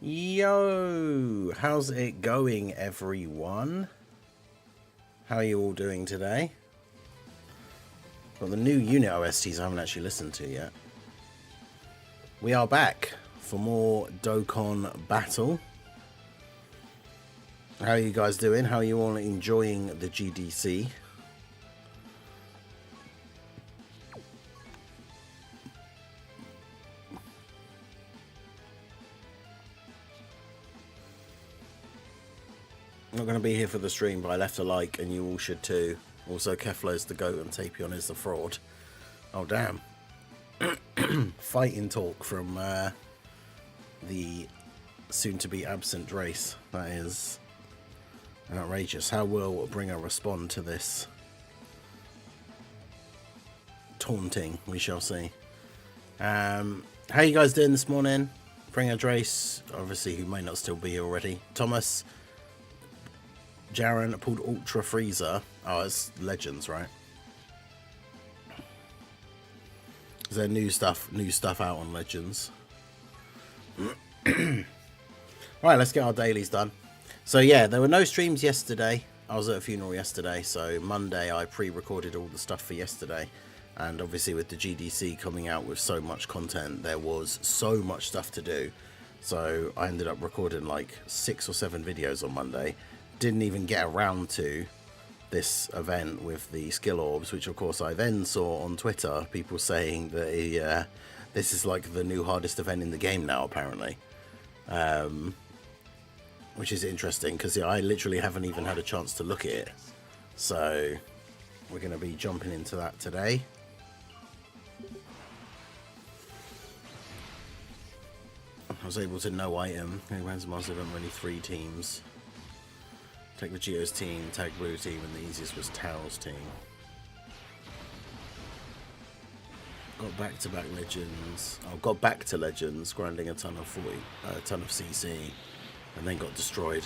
Yo, how's it going, everyone? How are you all doing today? Well, the new unit OSTs I haven't actually listened to yet. We are back for more Dokkan Battle. How are you guys doing? How are you all enjoying the GDC? I'm not going to be here for the stream, but I left a like and you all should too. Also, Keflo's the GOAT and Tapion is the fraud. Oh, damn. Fighting talk from the soon-to-be absent Drace. That is outrageous. How will Bringer respond to this taunting? We shall see. How you guys doing this morning? Bringer, Drace, obviously, who may not still be here already. Thomas, Jaren pulled Ultra Freezer. Oh, it's Legends, right? Is there new stuff out on Legends? Right, let's get our dailies done. So yeah, there were no streams yesterday. I was at a funeral yesterday, so Monday I pre-recorded all the stuff for yesterday. And obviously with the GDC coming out with so much content, there was so much stuff to do. So I ended up recording like 6 or 7 videos on Monday. Didn't even get around to this event with the skill orbs, which of course I then saw on Twitter, people saying that this is like the new hardest event in the game now, apparently. Which is interesting, because I literally haven't even had a chance to look at it. So we're going to be jumping into that today. I was able to no item. When's Master event? Only 3 teams. Take Vegeto's team, tag Blue team, and the easiest was Tao's team. Got back-to-back Legends. Oh, got back to Legends, grinding a ton of CC, and then got destroyed.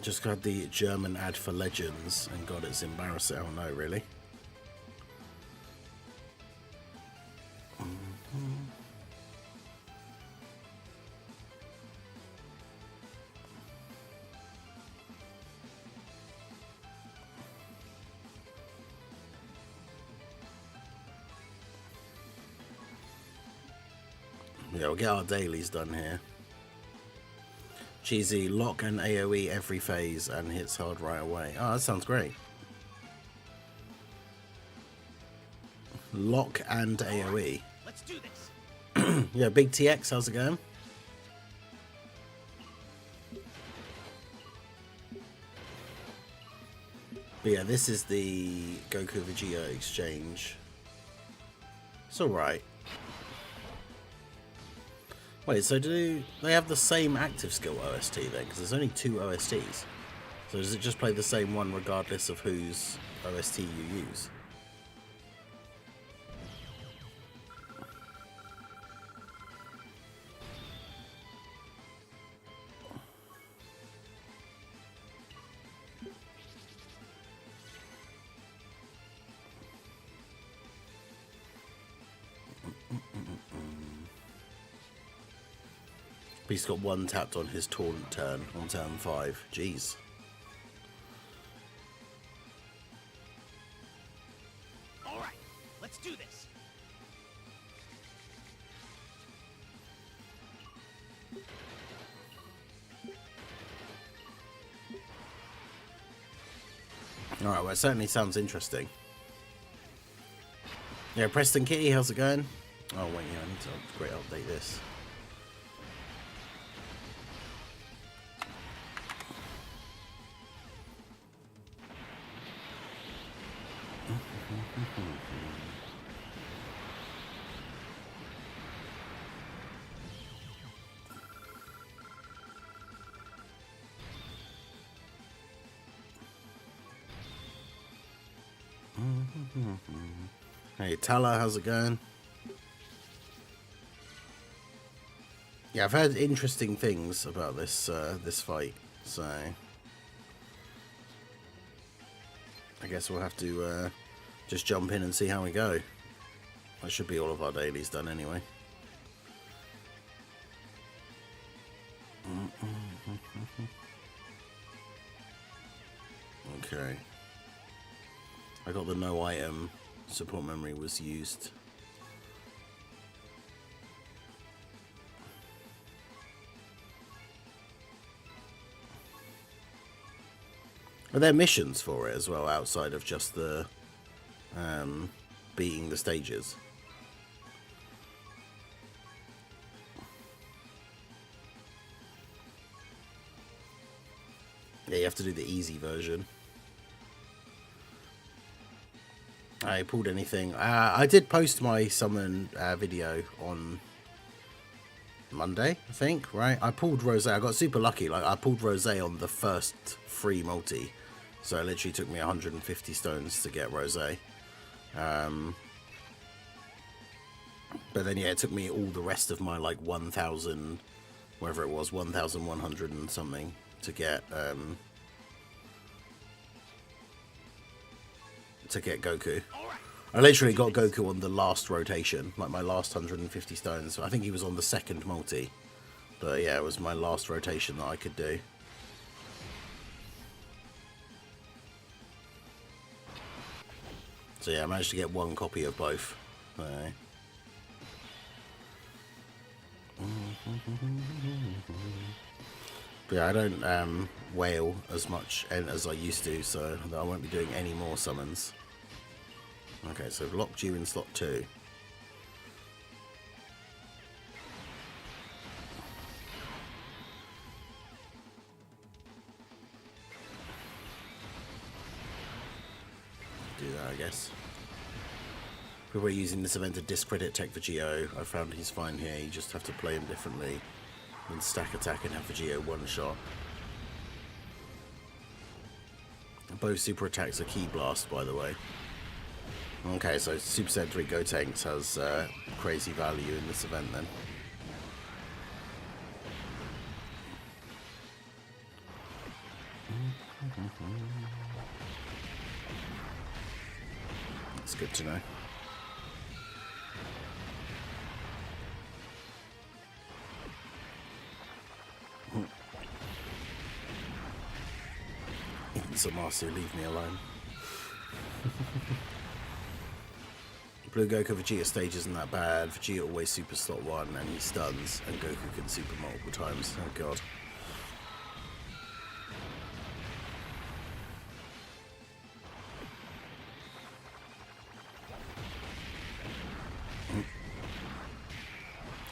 Just got the German ad for Legends, and God, it's embarrassing. Oh no, really? Yeah, we'll get our dailies done here. Cheesy, lock and AoE every phase and hits hard right away. Oh, that sounds great. Lock and AoE. Right, let's do this. Yeah, Big TX, how's it going? But yeah, this is the Goku Vegeta exchange. It's alright. Wait, so do they have the same active skill OST then? Because there's only 2 OSTs. So does it just play the same one regardless of whose OST you use? He's got 1 tapped on his taunt turn on turn 5. Jeez. Alright, let's do this. Alright, well, it certainly sounds interesting. Yeah, Preston Kitty, how's it going? Oh, wait, yeah, I need to great update this. Hey, Tala, how's it going? Yeah, I've heard interesting things about this this fight, so I guess we'll have to just jump in and see how we go. That should be all of our dailies done anyway. Okay. I got the no item. Support memory was used. Are there missions for it as well, outside of just the beating the stages? Yeah, you have to do the easy version. I pulled anything. I did post my summon video on Monday, I think, right? I pulled Rose. I got super lucky. Like, I pulled Rose on the first free multi. So it literally took me 150 stones to get Rose. But then, yeah, it took me all the rest of my, like, 1,000, whatever it was, 1,100 and something to get Goku. I literally got Goku on the last rotation, like my last 150 stones. I think he was on the second multi. But yeah, it was my last rotation that I could do. So yeah, I managed to get one copy of both. But yeah, I don't whale as much as I used to, so I won't be doing any more summons. Okay, so I've locked you in slot 2. Do that, I guess. People are using this event to discredit Tech Vegito. I found he's fine here. You just have to play him differently. And stack attack and have Vegito one shot. Both super attacks are Key Blast, by the way. Okay, so Super Saiyan 3 Gotenks has crazy value in this event then. That's good to know. So Marcy, leave me alone. Blue Goku Vegeta stage isn't that bad. Vegeta always super slot 1 and he stuns, and Goku can super multiple times. Oh god.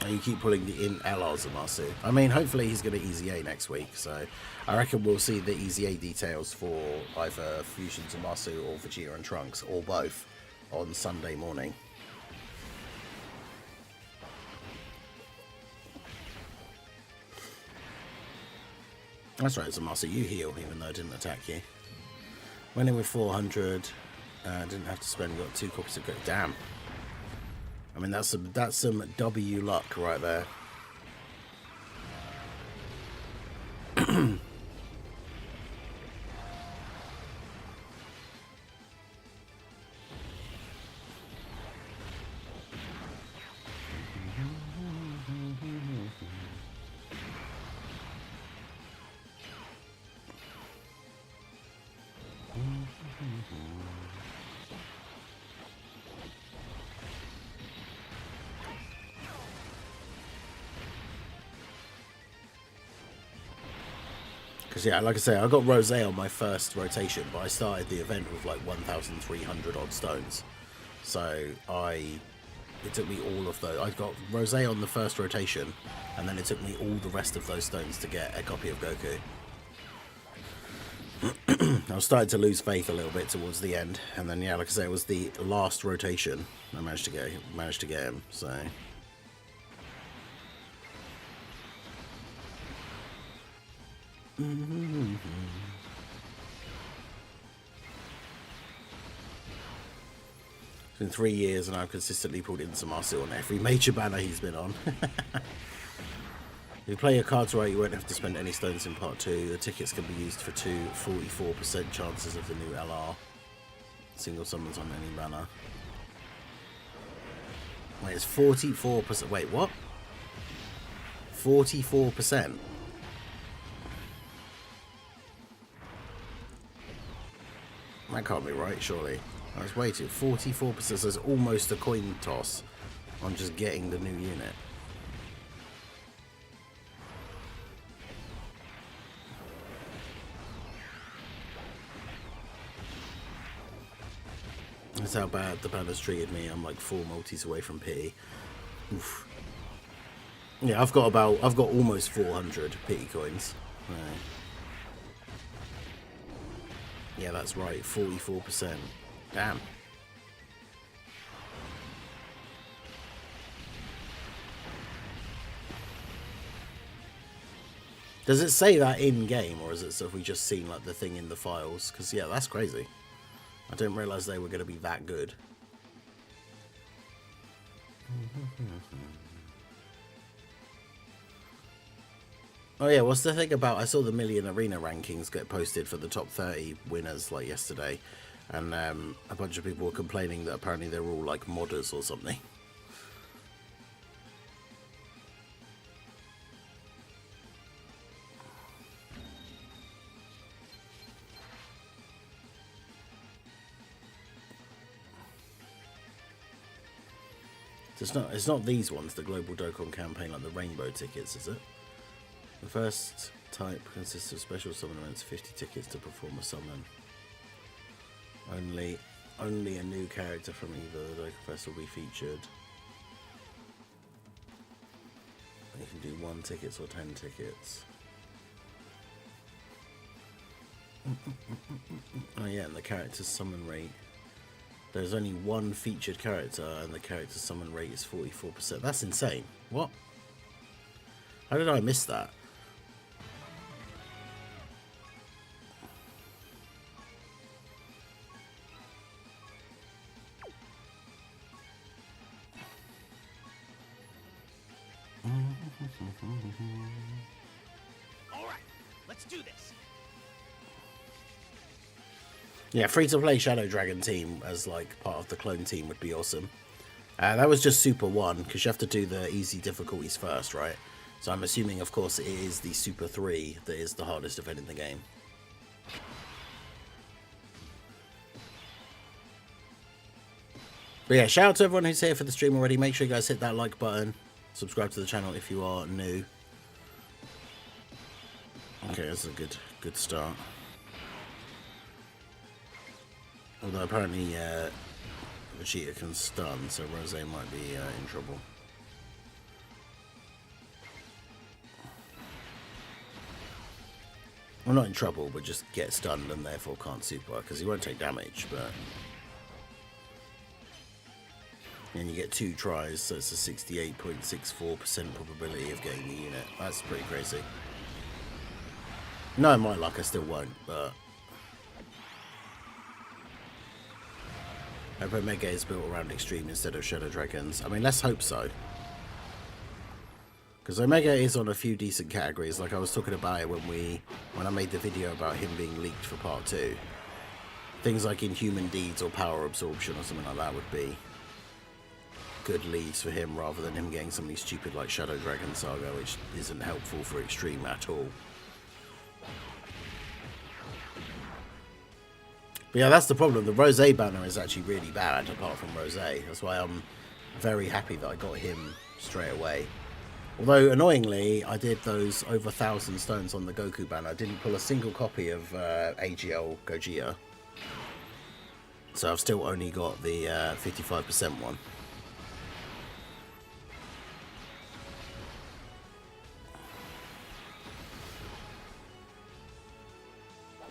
And you keep pulling the in LRs of Marsu. I mean, hopefully he's going to Easy A next week, so I reckon we'll see the Easy A details for either Fusion Zamasu or Vegeta and Trunks, or both, on Sunday morning. That's right, Zamasu, you heal, even though I didn't attack you. Went in with 400, didn't have to spend, got 2 copies of Go. Damn. I mean, that's some W luck right there. Because, yeah, like I say, I got Rose on my first rotation, but I started the event with like 1,300 odd stones. So it took me all of those. I got Rose on the first rotation, and then it took me all the rest of those stones to get a copy of Goku. I was starting to lose faith a little bit towards the end, and then, yeah, like I say, it was the last rotation I managed to get him, so... It's been 3 years and I've consistently pulled in some Marcel on every major banner he's been on. If you play your cards right, you won't have to spend any stones in part 2. The tickets can be used for 44% chances of the new LR. Single summons on any banner. Wait, it's 44%. Wait, what? 44%? That can't be right, surely. I was waiting. 44%, so it's almost a coin toss on just getting the new unit. That's how bad the banners treated me. I'm like 4 multis away from pity. Oof. Yeah, I've got almost 400 pity coins. Yeah, that's right. 44%. Damn. Does it say that in game, or is it so if we just seen like the thing in the files? Because yeah, that's crazy. I didn't realise they were going to be that good. Oh yeah, what's the thing about... I saw the Million Arena rankings get posted for the top 30 winners like yesterday. And a bunch of people were complaining that apparently they're all like modders or something. It's not these ones, the Global Dokkan campaign, like the rainbow tickets, is it? The first type consists of special summon events, 50 tickets to perform a summon. Only a new character from either the Dokkan Fest will be featured. You can do 1 tickets or 10 tickets. Oh yeah, and the character's summon rate. There's only 1 featured character and the character's summon rate is 44%. That's insane. What? How did I miss that? All right, let's do this. Yeah, free-to-play Shadow Dragon team as like part of the clone team would be awesome. That was just Super 1, because you have to do the easy difficulties first, right? So I'm assuming, of course, it is the Super 3 that is the hardest event in the game. But yeah, shout out to everyone who's here for the stream already. Make sure you guys hit that like button. Subscribe to the channel if you are new. Okay, that's a good start. Although apparently Vegeta can stun, so Rose might be in trouble. Well, not in trouble, but just get stunned and therefore can't super, because he won't take damage, but... And you get 2 tries, so it's a 68.64% probability of getting the unit. That's pretty crazy. No, in my luck, I still won't, but... I hope Omega is built around Extreme instead of Shadow Dragons. I mean, let's hope so. Because Omega is on a few decent categories, like I was talking about it when I made the video about him being leaked for part 2. Things like Inhuman Deeds or Power Absorption or something like that would be good leads for him, rather than him getting something stupid like Shadow Dragon Saga, which isn't helpful for Extreme at all. But yeah, that's the problem. The Rose banner is actually really bad, apart from Rose. That's why I'm very happy that I got him straight away. Although, annoyingly, I did those over 1,000 stones on the Goku banner. I didn't pull a single copy of AGL Gogeta. So I've still only got the 55% one.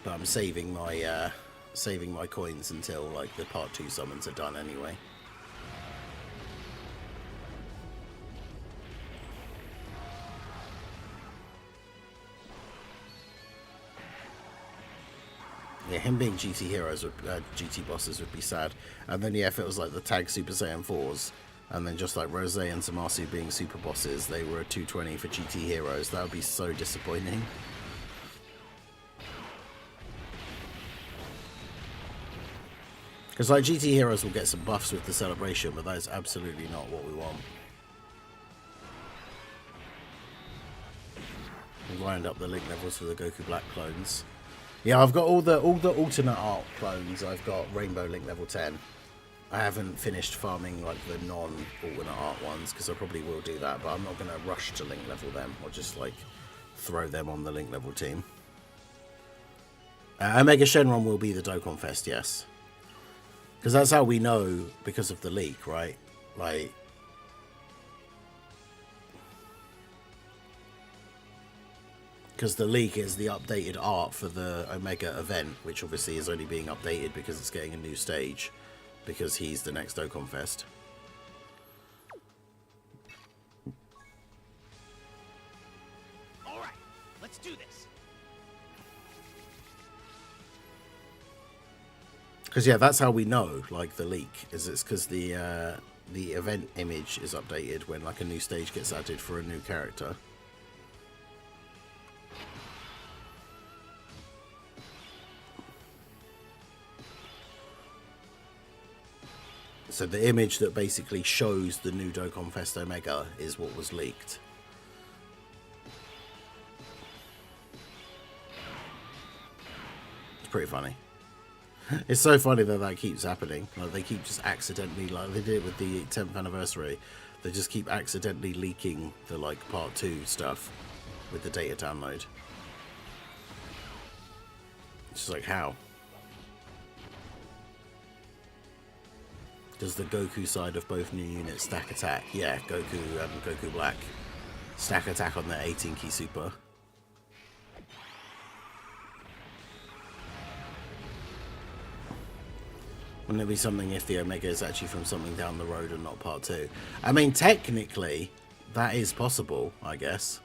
But I'm saving my coins until like the part 2 summons are done anyway. Yeah, him being GT heroes GT bosses would be sad. And then yeah, if it was like the tag Super Saiyan 4s, And then just like Rose and Zamasu being super bosses, they were a 220 for GT Heroes. That would be so disappointing. Because like GT Heroes will get some buffs with the celebration, but that is absolutely not what we want. We wind up the link levels for the Goku Black clones. Yeah, I've got all the alternate art clones. I've got Rainbow Link level 10. I haven't finished farming like the non-alternate art ones because I probably will do that, but I'm not going to rush to link level them. I'll just like throw them on the link level team. Omega Shenron will be the Dokkan Fest, yes. Because that's how we know because of the leak, right? Like, because the leak is the updated art for the Omega event, which obviously is only being updated because it's getting a new stage. Because he's the next Dokkan Fest. All right, let's do this. Because yeah, that's how we know, like the leak, is it's because the event image is updated when like a new stage gets added for a new character. So the image that basically shows the new Dokkan Fest Omega is what was leaked. It's pretty funny. It's so funny that that keeps happening. Like they keep just accidentally, like they did it with the 10th anniversary. They just keep accidentally leaking the like part 2 stuff with the data download. It's just like how? Does the Goku side of both new units stack attack? Yeah, Goku and Goku Black stack attack on their 18 key super. Wouldn't it be something if the Omega is actually from something down the road and not part 2? I mean, technically, that is possible, I guess.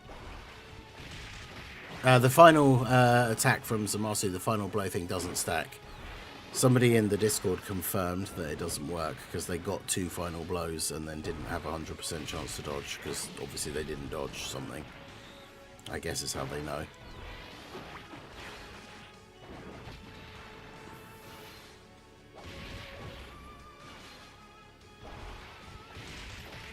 The final attack from Zamasu, the final blow thing doesn't stack. Somebody in the Discord confirmed that it doesn't work because they got 2 final blows and then didn't have a 100% chance to dodge because obviously they didn't dodge something. I guess is how they know.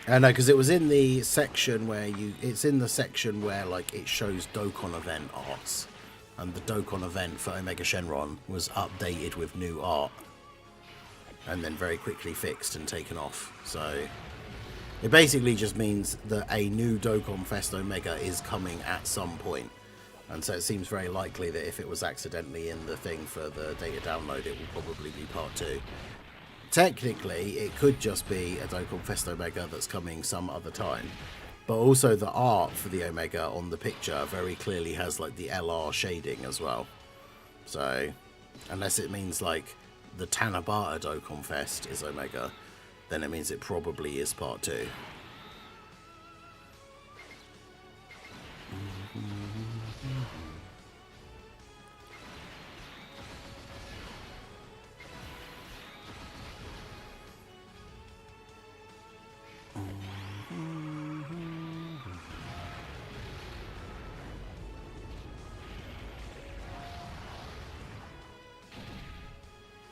No, because it was in the section where it's in the section where like it shows Dokkan event arts. And the Dokkan event for Omega Shenron was updated with new art. And then very quickly fixed and taken off. So it basically just means that a new Dokkan Fest Omega is coming at some point. And so it seems very likely that if it was accidentally in the thing for the data download, it will probably be part 2. Technically, it could just be a Dokkan Fest Omega that's coming some other time. But also the art for the Omega on the picture very clearly has like the LR shading as well. So, unless it means like the Tanabata Dokkan Fest is Omega, then it means it probably is part 2.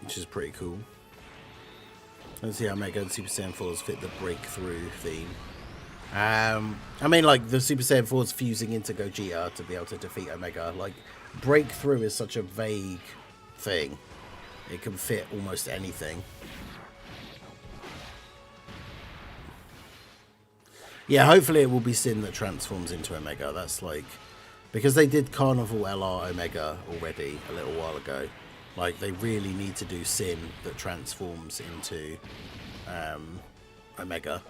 Which is pretty cool. Let's see how Mega and Super Saiyan 4s fit the breakthrough theme. I mean, like, the Super Saiyan 4's fusing into Gogeta to be able to defeat Omega. Like, breakthrough is such a vague thing. It can fit almost anything. Yeah, hopefully it will be Sin that transforms into Omega. That's like... Because they did Carnival LR Omega already a little while ago. Like, they really need to do Sin that transforms into Omega.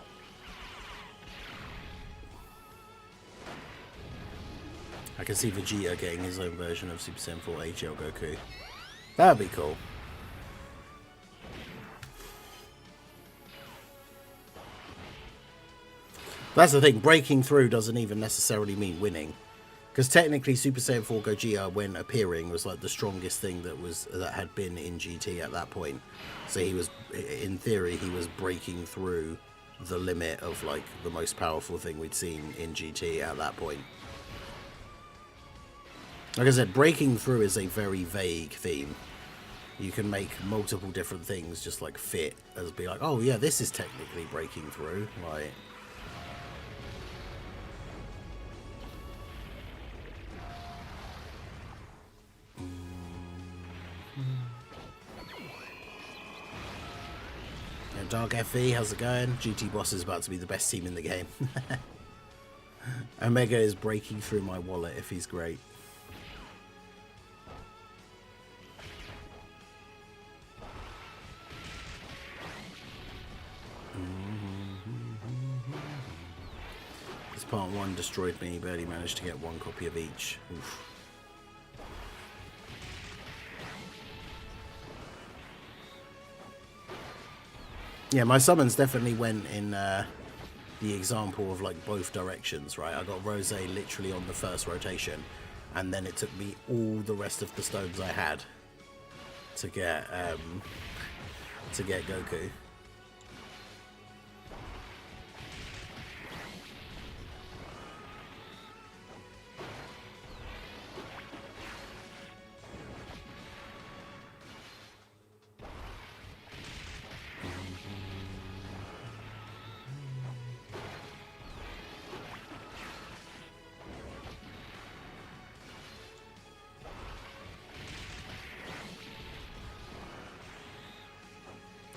I can see Vegeta getting his own version of Super Saiyan 4 HL Goku. That would be cool. That's the thing, breaking through doesn't even necessarily mean winning. Because technically Super Saiyan 4 Gogeta, when appearing, was like the strongest thing that had been in GT at that point. So he was, in theory, he was breaking through the limit of like the most powerful thing we'd seen in GT at that point. Like I said, breaking through is a very vague theme. You can make multiple different things just like fit as be like, oh yeah, this is technically breaking through. Like, yeah, Dark FE, how's it going? GT Boss is about to be the best team in the game. Omega is breaking through my wallet if he's great. Part 1 destroyed me, barely managed to get one copy of each. Oof. Yeah, my summons definitely went in the example of like both directions, right? I got Rose literally on the first rotation, and then it took me all the rest of the stones I had to get Goku.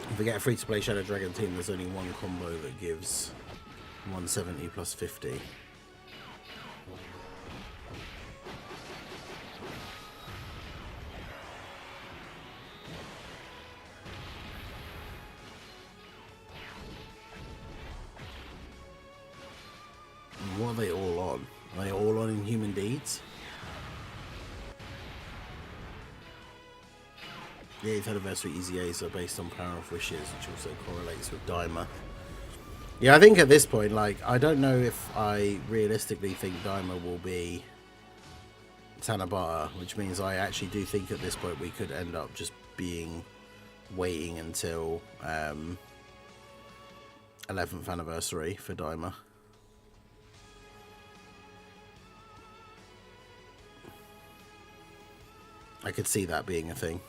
If we get a free-to-play Shadow Dragon team, there's only one combo that gives 170 plus 50. What are they all on? Are they all on Inhuman Deeds? The 8th anniversary Easy A's are based on Power of Wishes, which also correlates with Daima. Yeah, I think at this point, like, I don't know if I realistically think Daima will be Tanabata, which means I actually do think at this point we could end up just waiting until 11th anniversary for Daima. I could see that being a thing.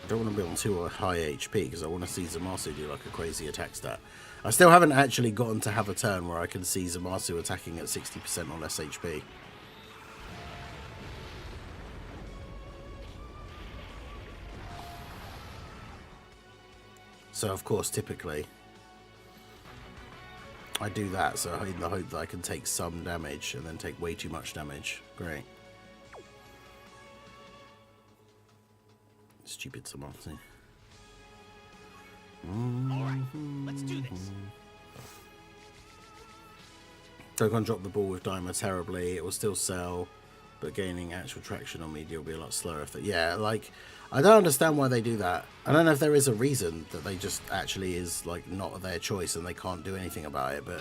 I don't want to be on too high HP because I want to see Zamasu do like a crazy attack stat. I still haven't actually gotten to have a turn where I can see Zamasu attacking at 60% or less HP. So of course, typically, I do that so in the hope that I can take some damage and then take way too much damage. Great. Stupid Zamasu. Alright, let's do this. Dokkan dropped the ball with Daima terribly. It will still sell, but gaining actual traction on media will be a lot slower. If yeah, like, I don't understand why they do that. I don't know if there is a reason that they just actually is like not their choice and they can't do anything about it. But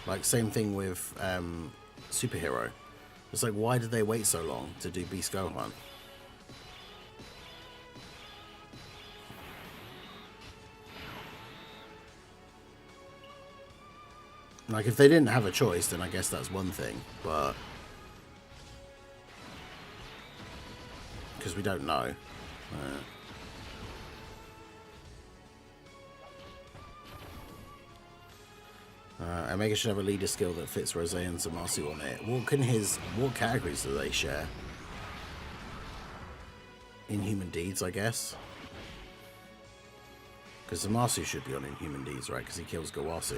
like same thing with Superhero. It's like, why did they wait so long to do Beast Gohan? Like, if they didn't have a choice, then I guess that's one thing, but... because we don't know. Omega should have a leader skill that fits Rose and Zamasu on it. What categories do they share? Inhuman Deeds, I guess. Because Zamasu should be on Inhuman Deeds, right? Because he kills Gawasu.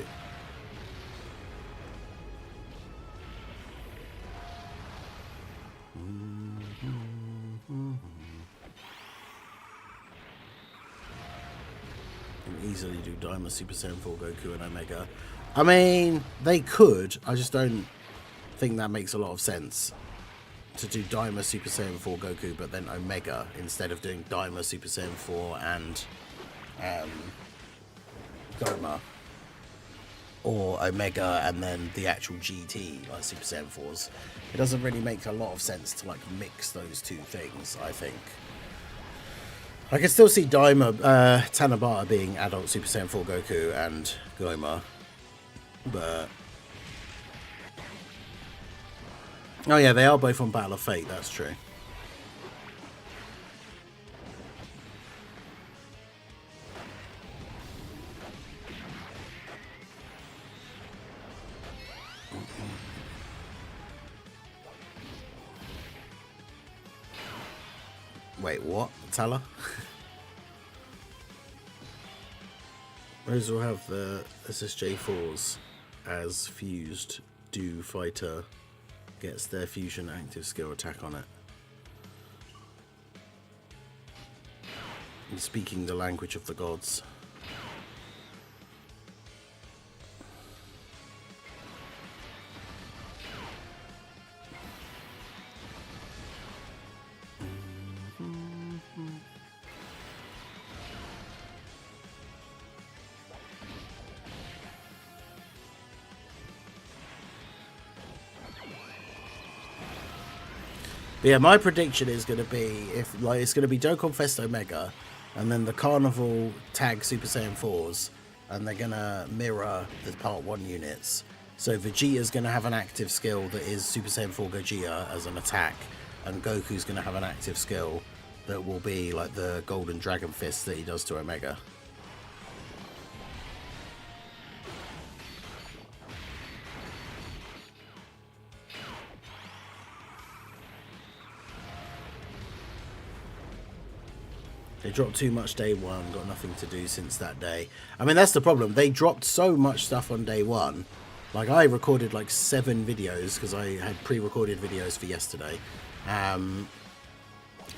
Easily do Daima, Super Saiyan 4, Goku and Omega. I mean, they could. I just don't think that makes a lot of sense. To do Daima Super Saiyan 4 Goku, but then Omega, instead of doing Daima Super Saiyan 4 and Goma. Or Omega and then the actual GT, like Super Saiyan 4s. It doesn't really make a lot of sense to like mix those two things, I think. I can still see Daima, Tanabata being adult Super Saiyan 4 Goku and Goma. But... oh yeah, they are both on Battle of Fate, that's true. Wait, what? Tala? Those will have the SSJ4s as fused. Do fighter gets their fusion active skill attack on it. And speaking the language of the gods. But yeah, my prediction is going to be it's going to be Dokkan Fest Omega, and then the Carnival tag Super Saiyan 4s, and they're going to mirror the Part 1 units. So Vegeta's going to have an active skill that is Super Saiyan 4 Gogeta as an attack, and Goku's going to have an active skill that will be like the Golden Dragon Fist that he does to Omega. They dropped too much day one, got nothing to do since that day. I mean, that's the problem. They dropped so much stuff on day one. Like, I recorded like 7 videos because I had pre-recorded videos for yesterday. And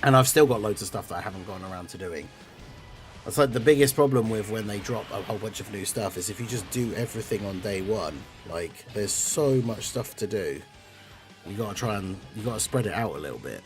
I've still got loads of stuff that I haven't gotten around to doing. That's like the biggest problem with when they drop a whole bunch of new stuff is if you just do everything on day one, like, there's so much stuff to do. You gotta spread it out a little bit.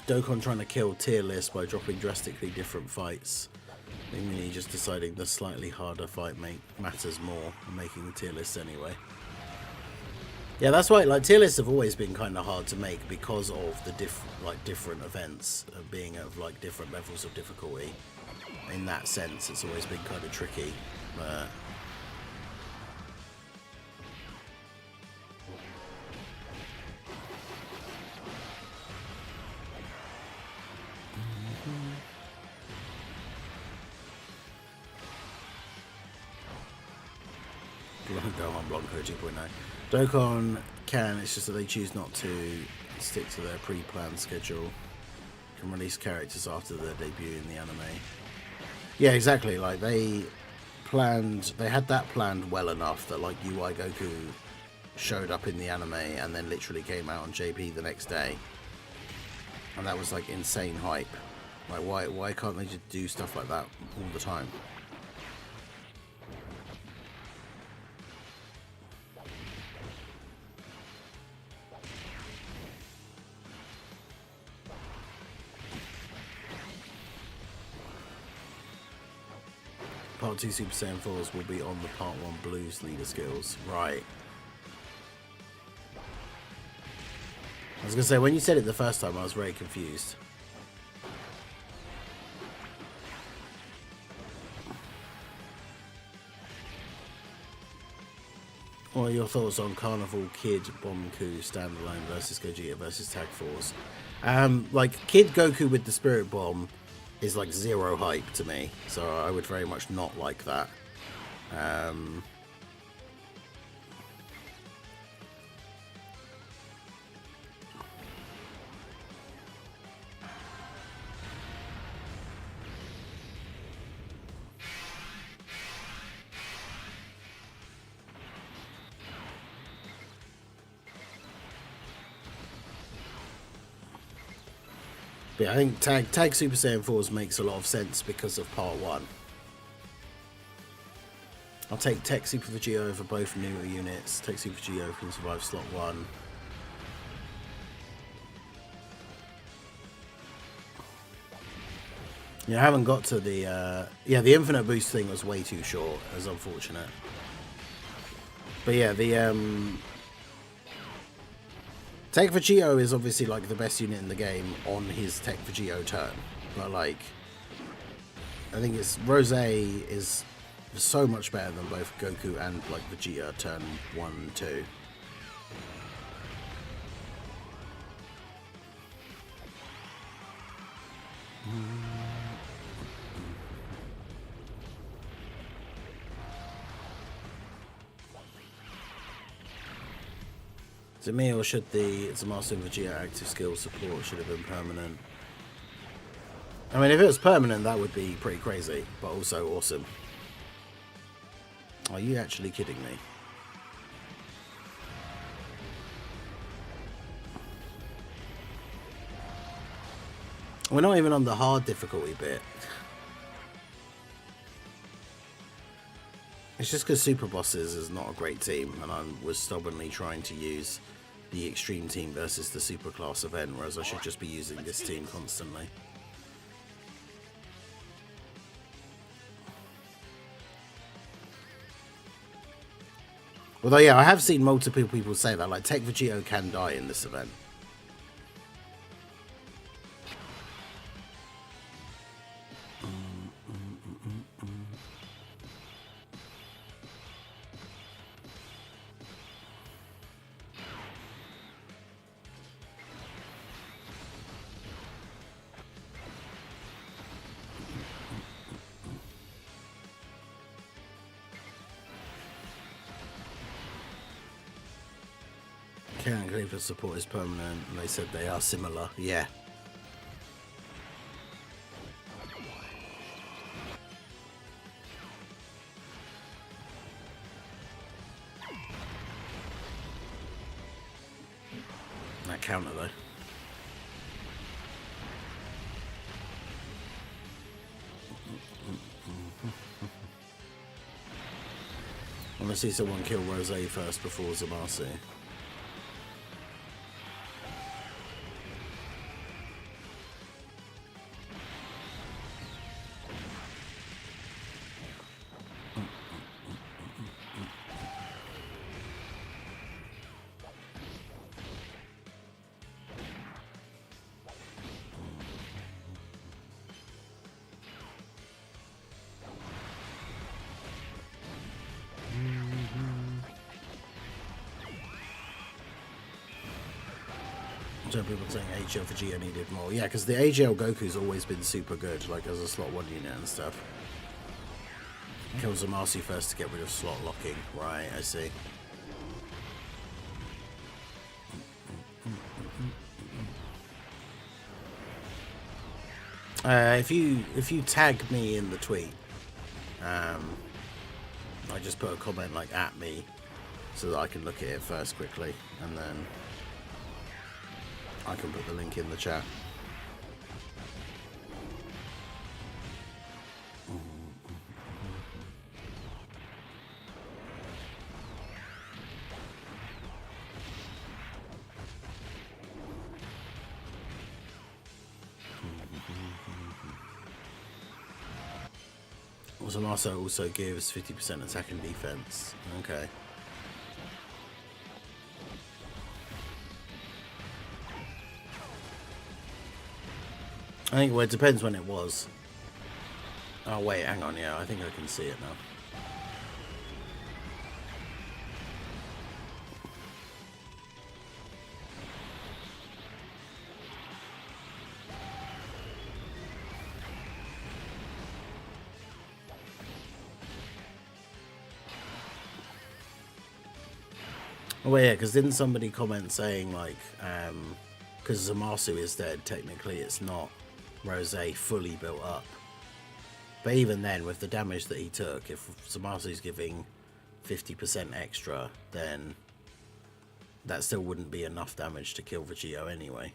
Dokkan trying to kill tier list by dropping drastically different fights. Mainly just deciding the slightly harder fight matters more and making the tier lists anyway. Yeah, that's why like tier lists have always been kind of hard to make because of the different events being of like different levels of difficulty. In that sense, it's always been kind of tricky. But Gohan Blanco 2.9. Dokkan can, it's just that they choose not to stick to their pre-planned schedule. Can release characters after their debut in the anime. Yeah, exactly. Like they had that planned well enough that like UI Goku showed up in the anime and then literally came out on JP the next day. And that was like insane hype. Like why can't they just do stuff like that all the time? Part 2 Super Saiyan 4s will be on the Part 1 Blues leader skills. Right. I was going to say, when you said it the first time, I was very confused. What are your thoughts on Carnival Kid Bonku standalone versus Gogeta versus Tag Force? Like, Kid Goku with the Spirit Bomb is like zero hype to me, so I would very much not like that. But yeah, I think tag Super Saiyan 4s makes a lot of sense because of part 1. I'll take Tech Super Vegeta over both newer units. Tech Super Vegeta can survive slot 1. Yeah, I haven't got to the... yeah, the infinite boost thing was way too short. It was unfortunate. But yeah, the... Tech Vegito is obviously like the best unit in the game on his Tech Vegito turn. But like... I think it's... Rose is so much better than both Goku and like Vegeta turn 1 and 2. Is it me, or should the Zamasu and Vegeta active skill support should have been permanent? I mean, if it was permanent, that would be pretty crazy, but also awesome. Are you actually kidding me? We're not even on the hard difficulty bit. It's just because Super Bosses is not a great team, and I was stubbornly trying to use the Extreme team versus the Super Class event, whereas I should just be using this team constantly. Although, yeah, I have seen multiple people say that, like, Tech Vegito can die in this event. Can't agree for support is permanent, and they said they are similar. Yeah. That counter though. I want to see someone kill Rose first before Zamasu. Some people saying HL Vegeta needed more. Yeah, because the AGL Goku's always been super good, like as a slot 1 unit and stuff. Kill Zamasu first to get rid of slot locking. Right, I see. If you tag me in the tweet, I just put a comment like at me so that I can look at it first quickly, and then I can put the link in the chat. Zamasu also gives 50% attack and defense. Okay. I think, well, it depends when it was. Oh, wait, hang on, yeah, I think I can see it now. Oh, yeah, because didn't somebody comment saying, like, because Zamasu is dead, technically it's not Rose fully built up. But even then, with the damage that he took, if Zamasu's giving 50% extra, then that still wouldn't be enough damage to kill Vegito anyway.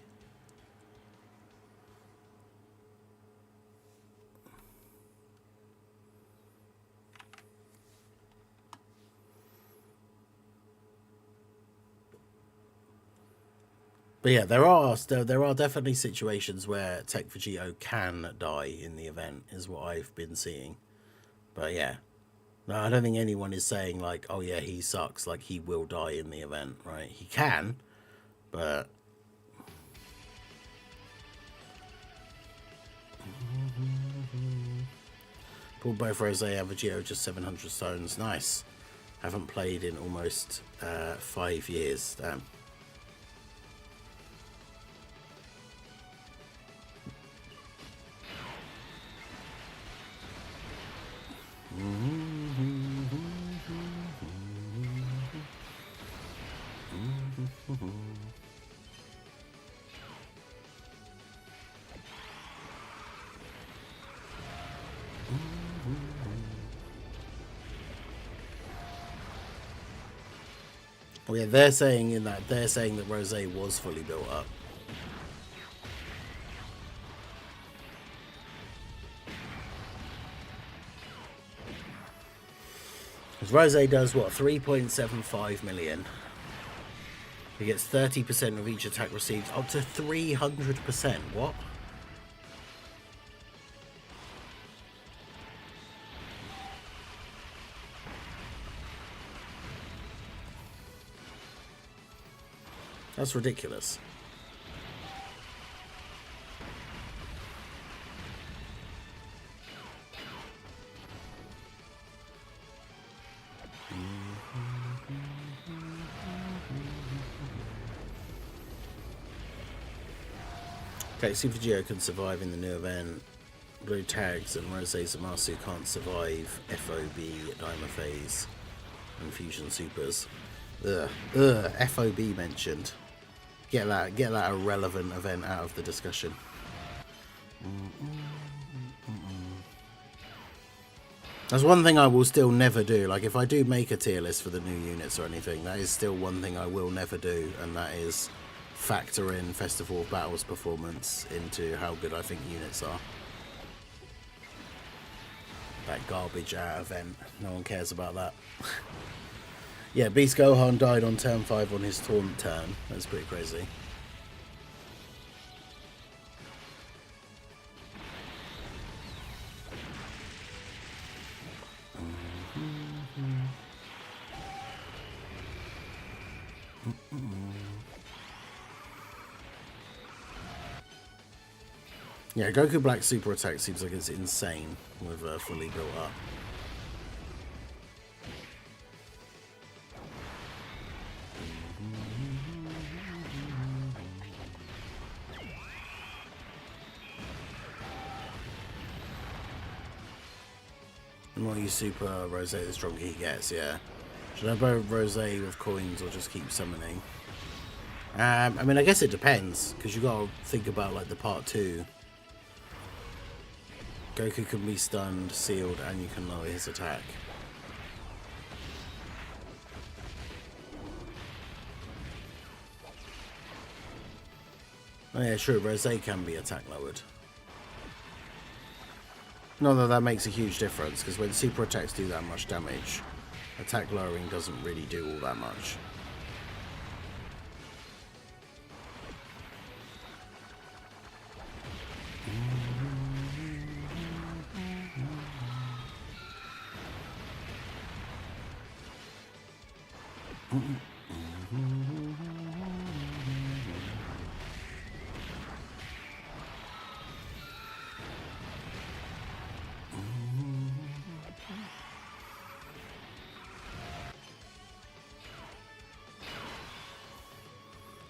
But yeah, there are definitely situations where Tech Vegito can die in the event, is what I've been seeing. But yeah, no, I don't think anyone is saying like, oh yeah, he sucks, like he will die in the event, right? He can, but pulled both Rose and Vegito, just 700 stones. Nice. Haven't played in almost 5 years. Damn. Oh yeah, they're saying that Rose was fully built up. Because Rose does what, 3.75 million. He gets 30% of each attack received, up to 300%. What? That's ridiculous. Okay, Super Geo can survive in the new event. Blue tags and Rose Zamasu can't survive FOB, Diamond Phase, and Fusion Supers. Ugh. Ugh. FOB mentioned. Get that irrelevant event out of the discussion. That's one thing I will still never do. Like, if I do make a tier list for the new units or anything, that is still one thing I will never do, and that is factor in Festival of Battles performance into how good I think units are. That garbage event. No one cares about that. Yeah, Beast Gohan died on turn 5 on his taunt turn. That's pretty crazy. Yeah, Goku Black super attack seems like it's insane with fully built up. The more you super Rose, the stronger he gets, yeah. Should I buy Rose with coins or just keep summoning? I mean, I guess it depends, because you got to think about like the part 2. Goku can be stunned, sealed, and you can lower his attack. Oh yeah, sure, Rose can be attack lowered. Not that that makes a huge difference, because when super attacks do that much damage, attack lowering doesn't really do all that much.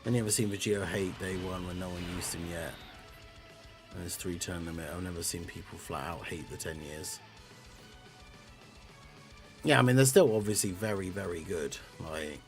I never seen Vegito hate day 1 when no one used him yet. And his 3 turn limit. I've never seen people flat out hate the 10 years. Yeah, I mean, they're still obviously very, very good. Like,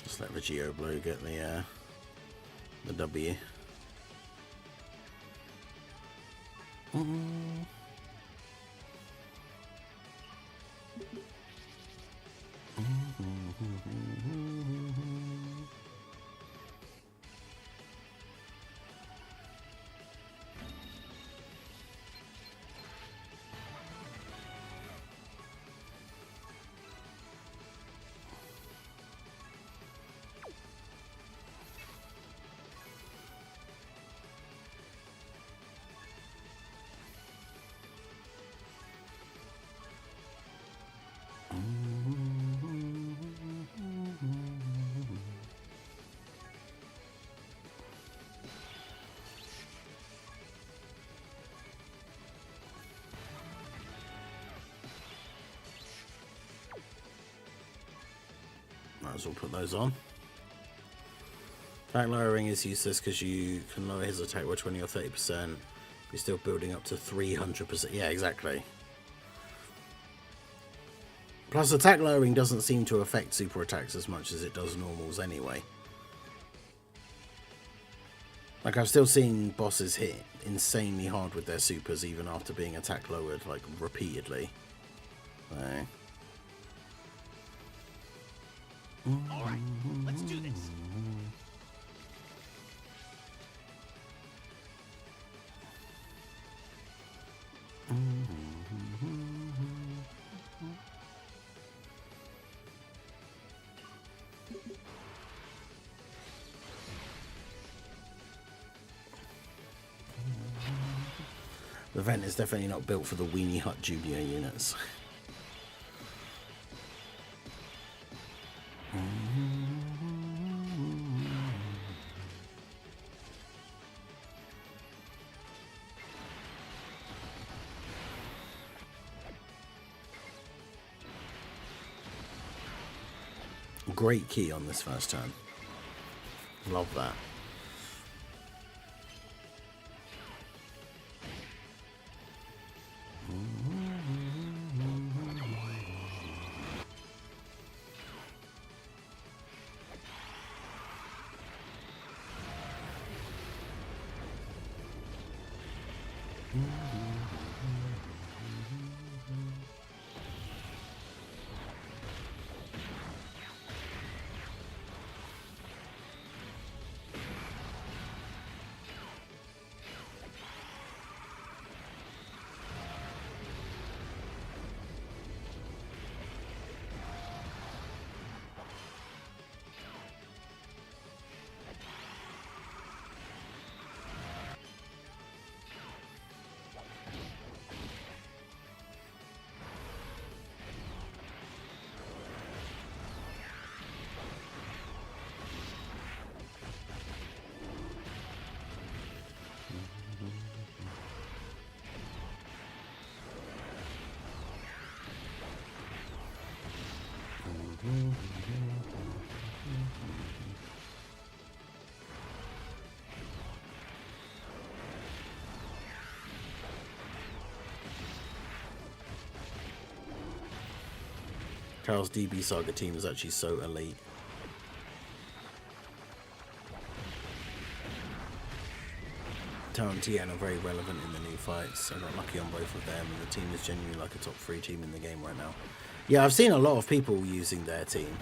just let Vegito Blue get the the W. Might as well put those on. Attack lowering is useless because you can lower his attack by 20 or 30%. You're still building up to 300%. Yeah, exactly. Plus, attack lowering doesn't seem to affect super attacks as much as it does normals anyway. Like, I've still seen bosses hit insanely hard with their supers even after being attack lowered, like, repeatedly. So. Alright, let's do this. The vent is definitely not built for the Weenie Hut Junior units. Great key on this first turn. Love that. Carol's DB Saga team is actually so elite. Taro and Tien are very relevant in the new fights. I got lucky on both of them, and the team is genuinely like a top 3 team in the game right now. Yeah, I've seen a lot of people using their team.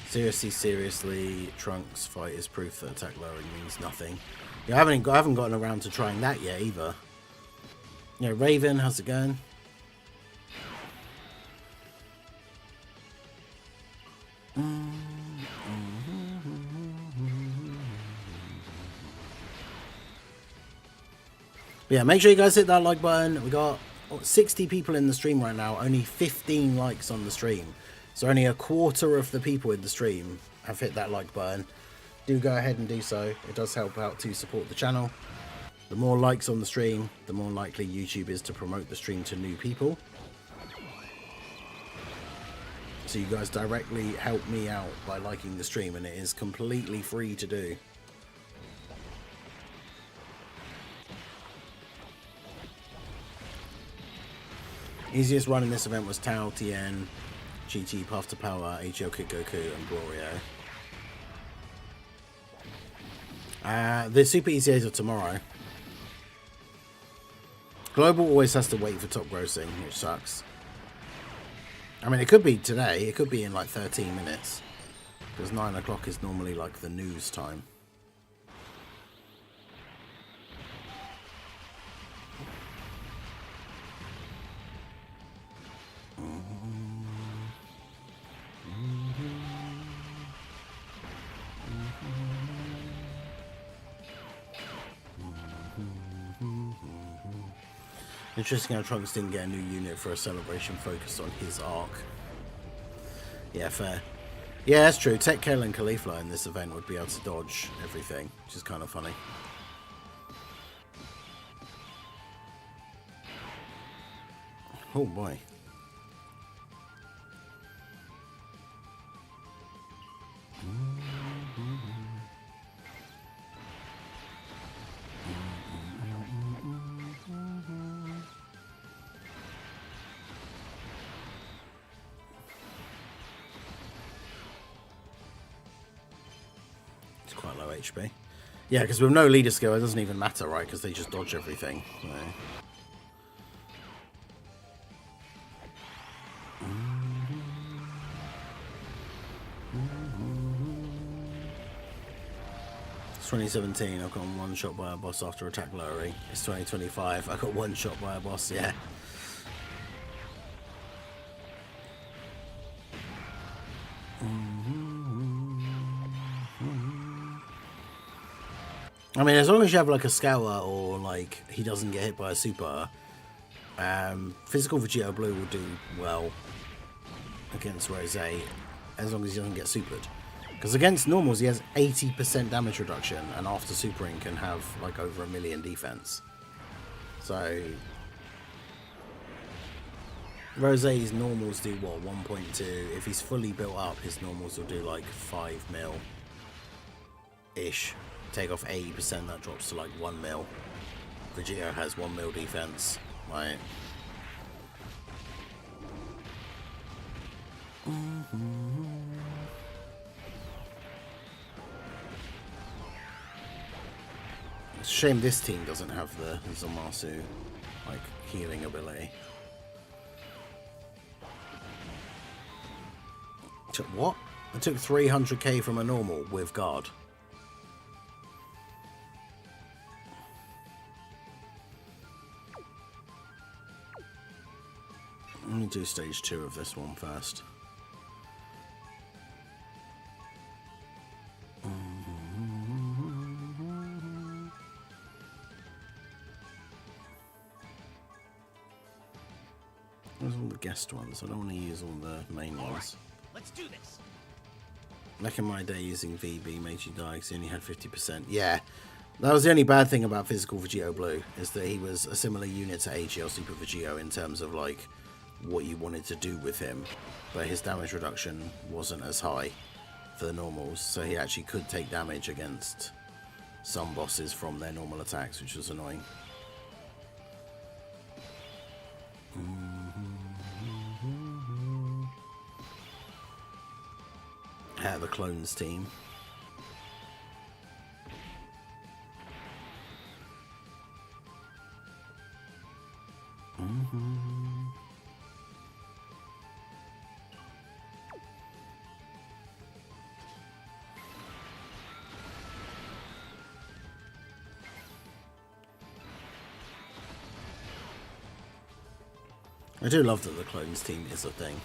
Seriously, Trunks fight is proof that attack lowering means nothing. Yeah, I haven't gotten around to trying that yet either. Yeah, Raven, how's it going? Yeah, make sure you guys hit that like button. We got 60 people in the stream right now, only 15 likes on the stream. So only a quarter of the people in the stream have hit that like button. Do go ahead and do so. It does help out to support the channel. The more likes on the stream, the more likely YouTube is to promote the stream to new people. So you guys directly help me out by liking the stream, and it is completely free to do. Easiest run in this event was Tao, Tien, GT, Path to Power, AGL Kid Goku, and Glorio. The Super ECAs are tomorrow. Global always has to wait for top grossing, which sucks. I mean, it could be today. It could be in like 13 minutes. Because 9 o'clock is normally like the news time. Interesting how Trunks didn't get a new unit for a celebration focused on his arc. Yeah, fair. Yeah, that's true. Tech Kale and Caulifla in this event would be able to dodge everything, which is kind of funny. Oh boy. It's quite low HP. Yeah, because with no leader skill, it doesn't even matter, right? Because they just dodge everything. So. It's 2017, I got one shot by a boss after attack lowering. It's 2025, I got one shot by a boss, yeah. I mean, as long as you have like a Scour or like he doesn't get hit by a super, physical Vegito Blue will do well against Rose, as long as he doesn't get supered. Because against normals he has 80% damage reduction, and after supering can have like over 1 million defense. So Rose's normals do what, 1.2. If he's fully built up, his normals will do like 5 mil ish. Take off 80%, that drops to like 1 mil. Vegito has 1 mil defense, right? It's a shame this team doesn't have the Zamasu like healing ability. Took what? I took 300k from a normal with guard. Let me do stage 2 of this one first. Where's all the guest ones? I don't want to use all the main ones. Right, let's do this. Back in my day, using VB made you die because he only had 50%. Yeah, that was the only bad thing about physical Vegito Blue, is that he was a similar unit to AGL Super Vegito in terms of like what you wanted to do with him, but his damage reduction wasn't as high for the normals, so he actually could take damage against some bosses from their normal attacks, which was annoying. The clones team. I do love that the clones team is a thing.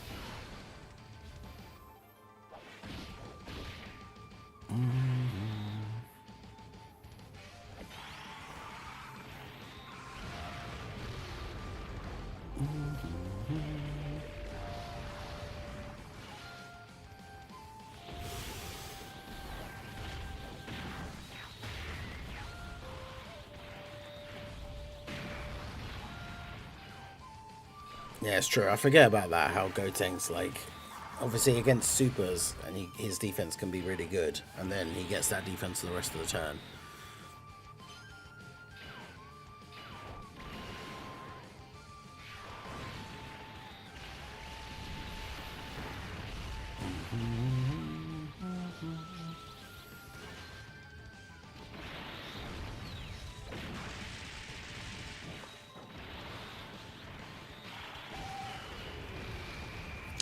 Yeah, it's true. I forget about that, how Gotenks, like, obviously against supers, and his defense can be really good, and then he gets that defense for the rest of the turn.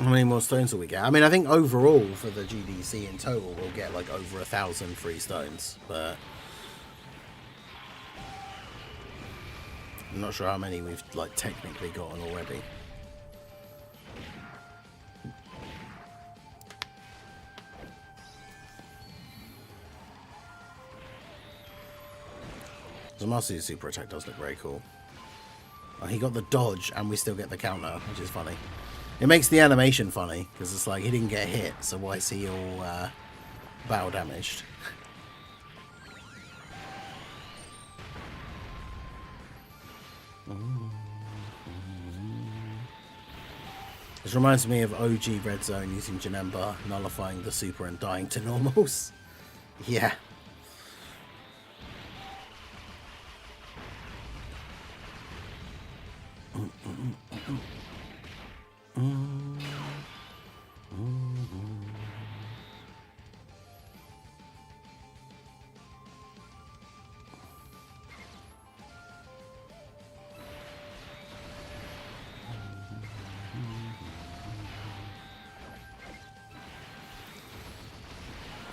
How many more stones will we get? I mean, I think overall for the GDC in total, we'll get like over 1,000 free stones, but I'm not sure how many we've like technically gotten already. The Master super attack does look very cool. Oh, he got the dodge and we still get the counter, which is funny. It makes the animation funny because it's like he didn't get hit, so why is he all battle damaged? This reminds me of OG Red Zone using Janemba, nullifying the super and dying to normals. Yeah.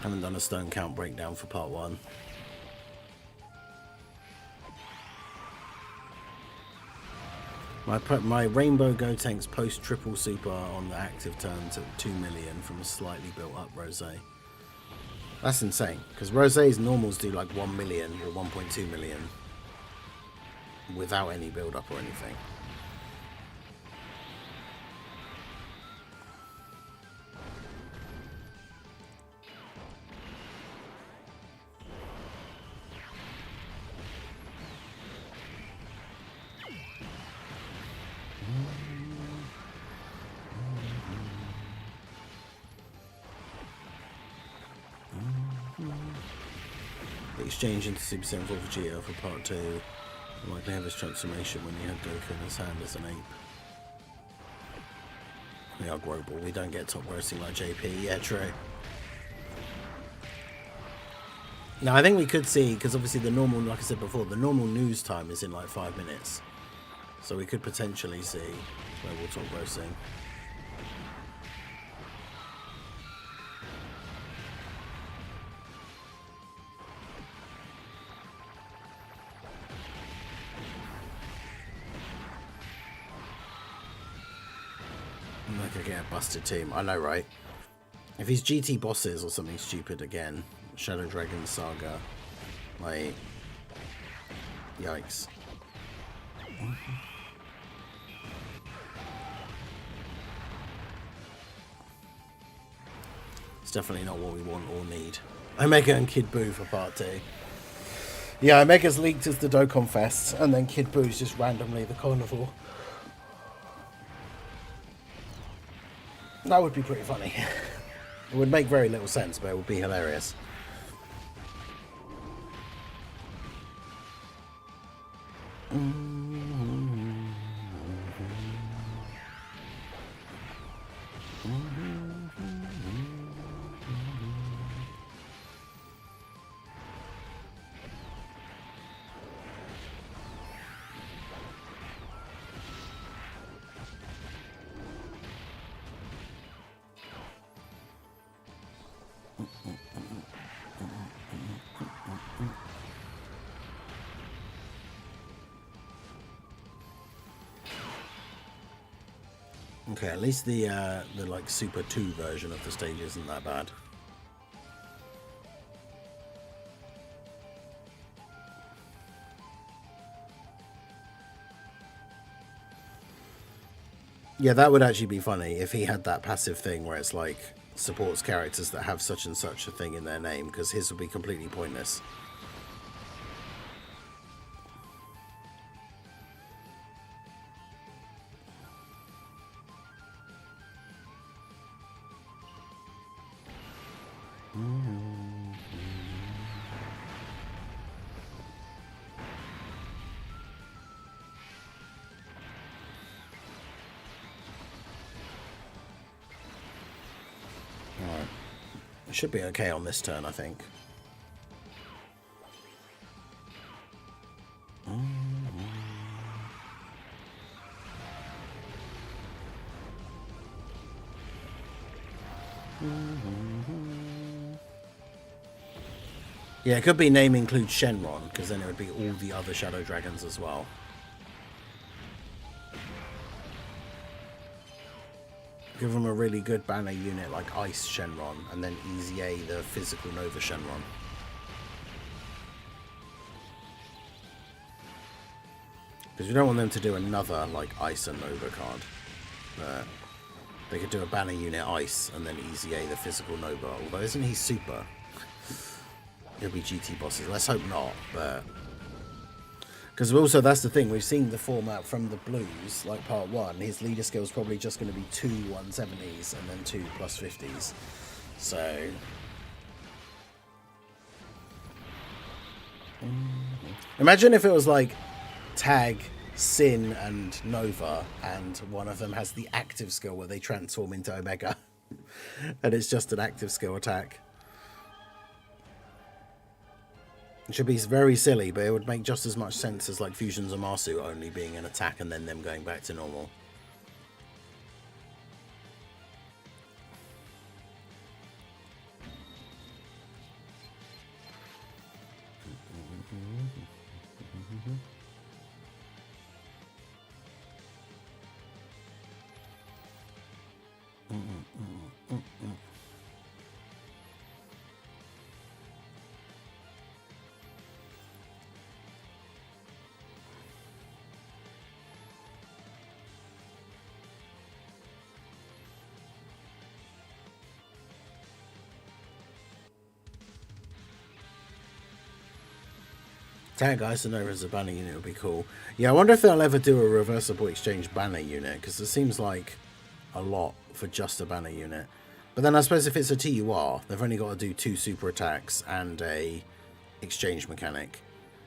Haven't done a stone count breakdown for part 1. My Rainbow Gotenks post triple super on the active turn took 2 million from a slightly built up Rose. That's insane, because Rose's normals do like 1 million or 1.2 million without any build up or anything. Exchange into Super Saiyan 4 Vegeta for part 2. Likely have his transformation when you had Dokkan in his hand as an ape. We are global. We don't get top grossing like JP. Yeah, true. Now I think we could see, because obviously the normal, like I said before, the normal news time is in like 5 minutes. So we could potentially see global top grossing. I could get a busted team. I know, right? If he's GT bosses or something stupid again, Shadow Dragon Saga, like, yikes. It's definitely not what we want or need. Omega and Kid Buu for part 2. Yeah, Omega's leaked as the Dokkan Fest, and then Kid Buu's just randomly the carnivore. That would be pretty funny. It would make very little sense, but it would be hilarious. Okay, at least the like Super 2 version of the stage isn't that bad. Yeah, that would actually be funny if he had that passive thing where it's like supports characters that have such and such a thing in their name, because his would be completely pointless. Alright. It should be okay on this turn, I think. Yeah, it could be name includes Shenron, because then it would be all the other Shadow Dragons as well. Give them a really good banner unit like Ice Shenron, and then Easy A the physical Nova Shenron. Because you don't want them to do another like Ice and Nova card. They could do a banner unit Ice and then Easy A the physical Nova. Although isn't he super? He'll be GT bosses. Let's hope not, but because also that's the thing, we've seen the format from the blues, like part 1, his leader skill is probably just going to be 2 170s and then 2 +50s. So imagine if it was like Tag, Sin and Nova, and one of them has the active skill where they transform into Omega and it's just an active skill attack. It should be very silly, but it would make just as much sense as like Fusion Zamasu only being an attack and then them going back to normal. Tag Ice and Nova as a banner unit would be cool. Yeah, I wonder if they'll ever do a reversible exchange banner unit, because it seems like a lot for just a banner unit. But then I suppose if it's a TUR, they've only got to do 2 super attacks and a exchange mechanic.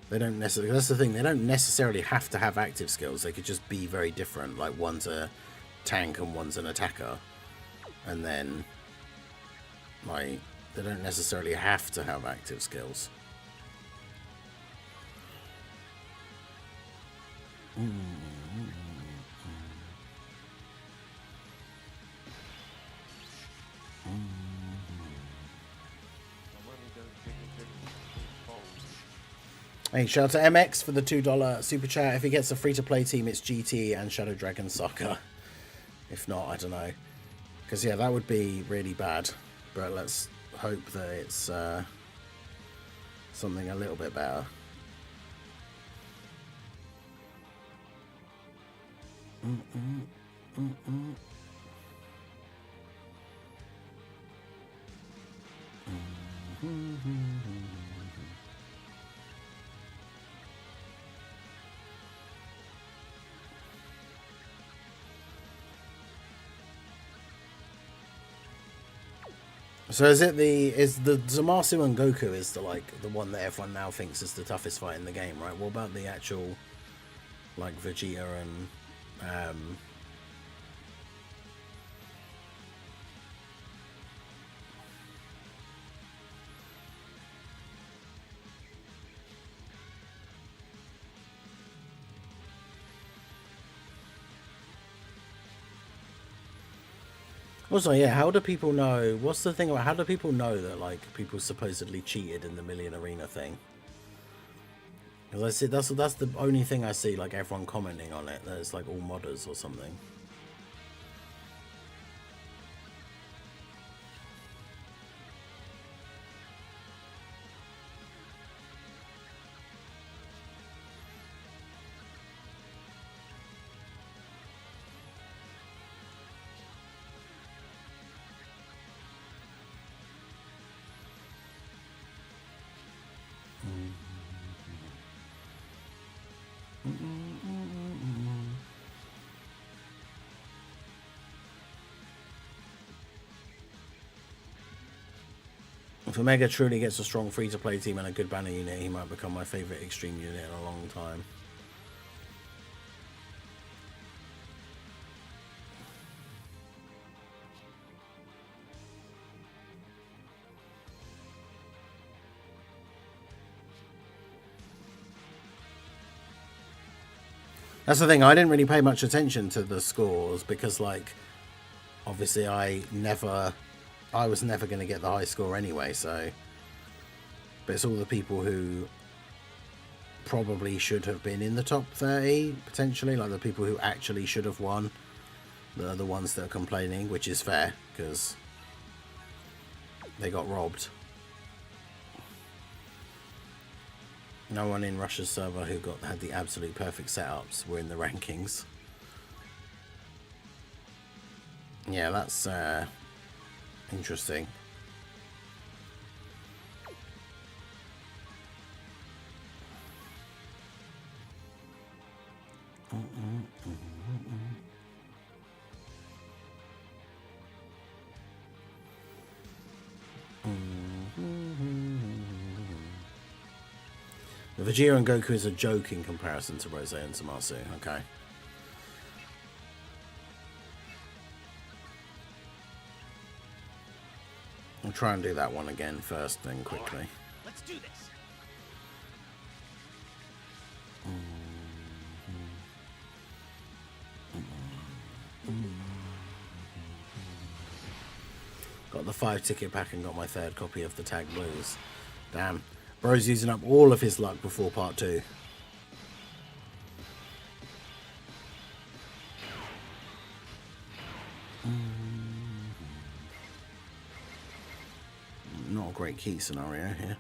They don't necessarily. That's the thing. They don't necessarily have to have active skills. They could just be very different. Like one's a tank and one's an attacker, and then like they don't necessarily have to have active skills. Hey, shout out to MX for the $2 super chat. If he gets a free-to-play team, it's GT and Shadow Dragon Soccer. If not, I don't know. Because, yeah, that would be really bad. But let's hope that it's something a little bit better. So is the Zamasu and Goku is the one that everyone now thinks is the toughest fight in the game, right? What about the actual like Vegeta and also, yeah, how do people know? What's the thing about how do people know that like people supposedly cheated in the Million Arena thing? Because I see that's the only thing I see, like everyone commenting on it, that it's like all modders or something. If Omega truly gets a strong free-to-play team and a good banner unit, he might become my favourite extreme unit in a long time. That's the thing, I didn't really pay much attention to the scores because, like, obviously I never I was never going to get the high score anyway, so... But it's all the people who probably should have been in the top 30, potentially. Like the people who actually should have won. They're the ones that are complaining, which is fair, because they got robbed. No one in Russia's server who had the absolute perfect setups were in the rankings. Yeah, that's interesting. The Vegeta and Goku is a joke in comparison to Rose and Zamasu. Okay. I'll try and do that one again first, then quickly. Right, let's do this. Got the 5-ticket pack and got my 3rd copy of the Tag Blues. Damn. Bro's using up all of his luck before part 2. Not a great key scenario here.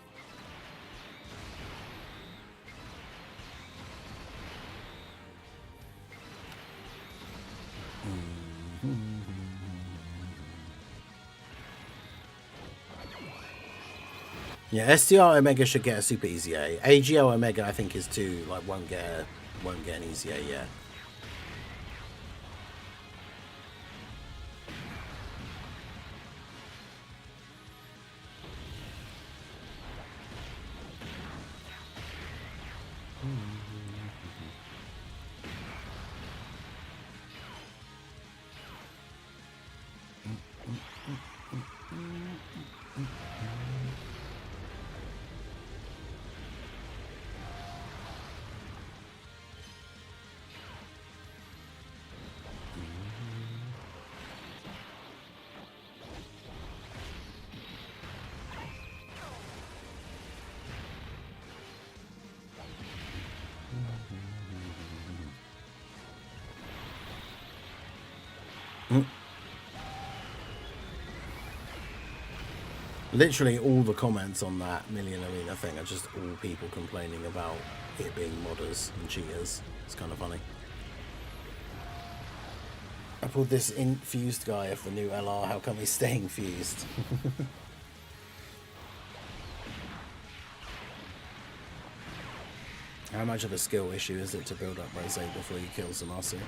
Yeah, STR Omega should get a super easy A. AGL Omega I think is too, like, won't get an easy A yet. Literally all the comments on that Million Arena thing are just all people complaining about it being modders and cheaters. It's kind of funny. I pulled this infused guy of the new LR. How come he's staying fused? How much of a skill issue is it to build up Rose before you kill Zamasu?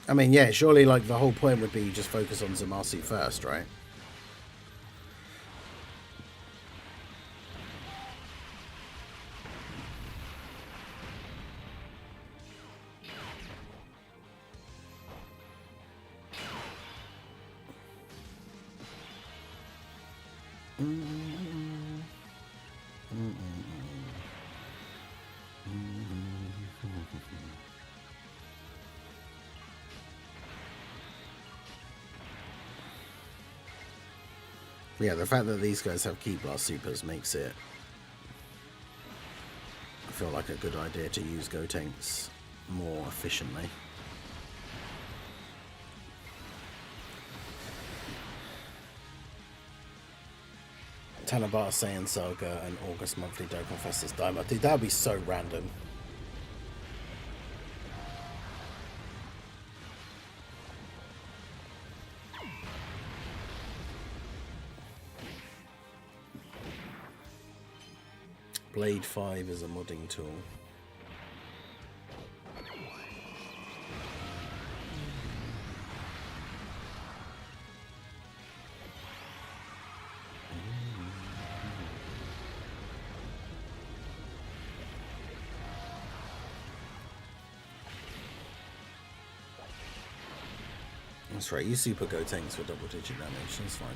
I mean, yeah, surely like the whole point would be you just focus on Zamasu first, right? Yeah, the fact that these guys have Key Blast Supers makes it, I feel like, a good idea to use Gotenks more efficiently. Tanabata Saiyan Saga and August monthly Dokkan Festus Daima. Dude, that would be so random. Blade 5 is a modding tool. That's right, you super Gotenks for double digit damage, that's fine.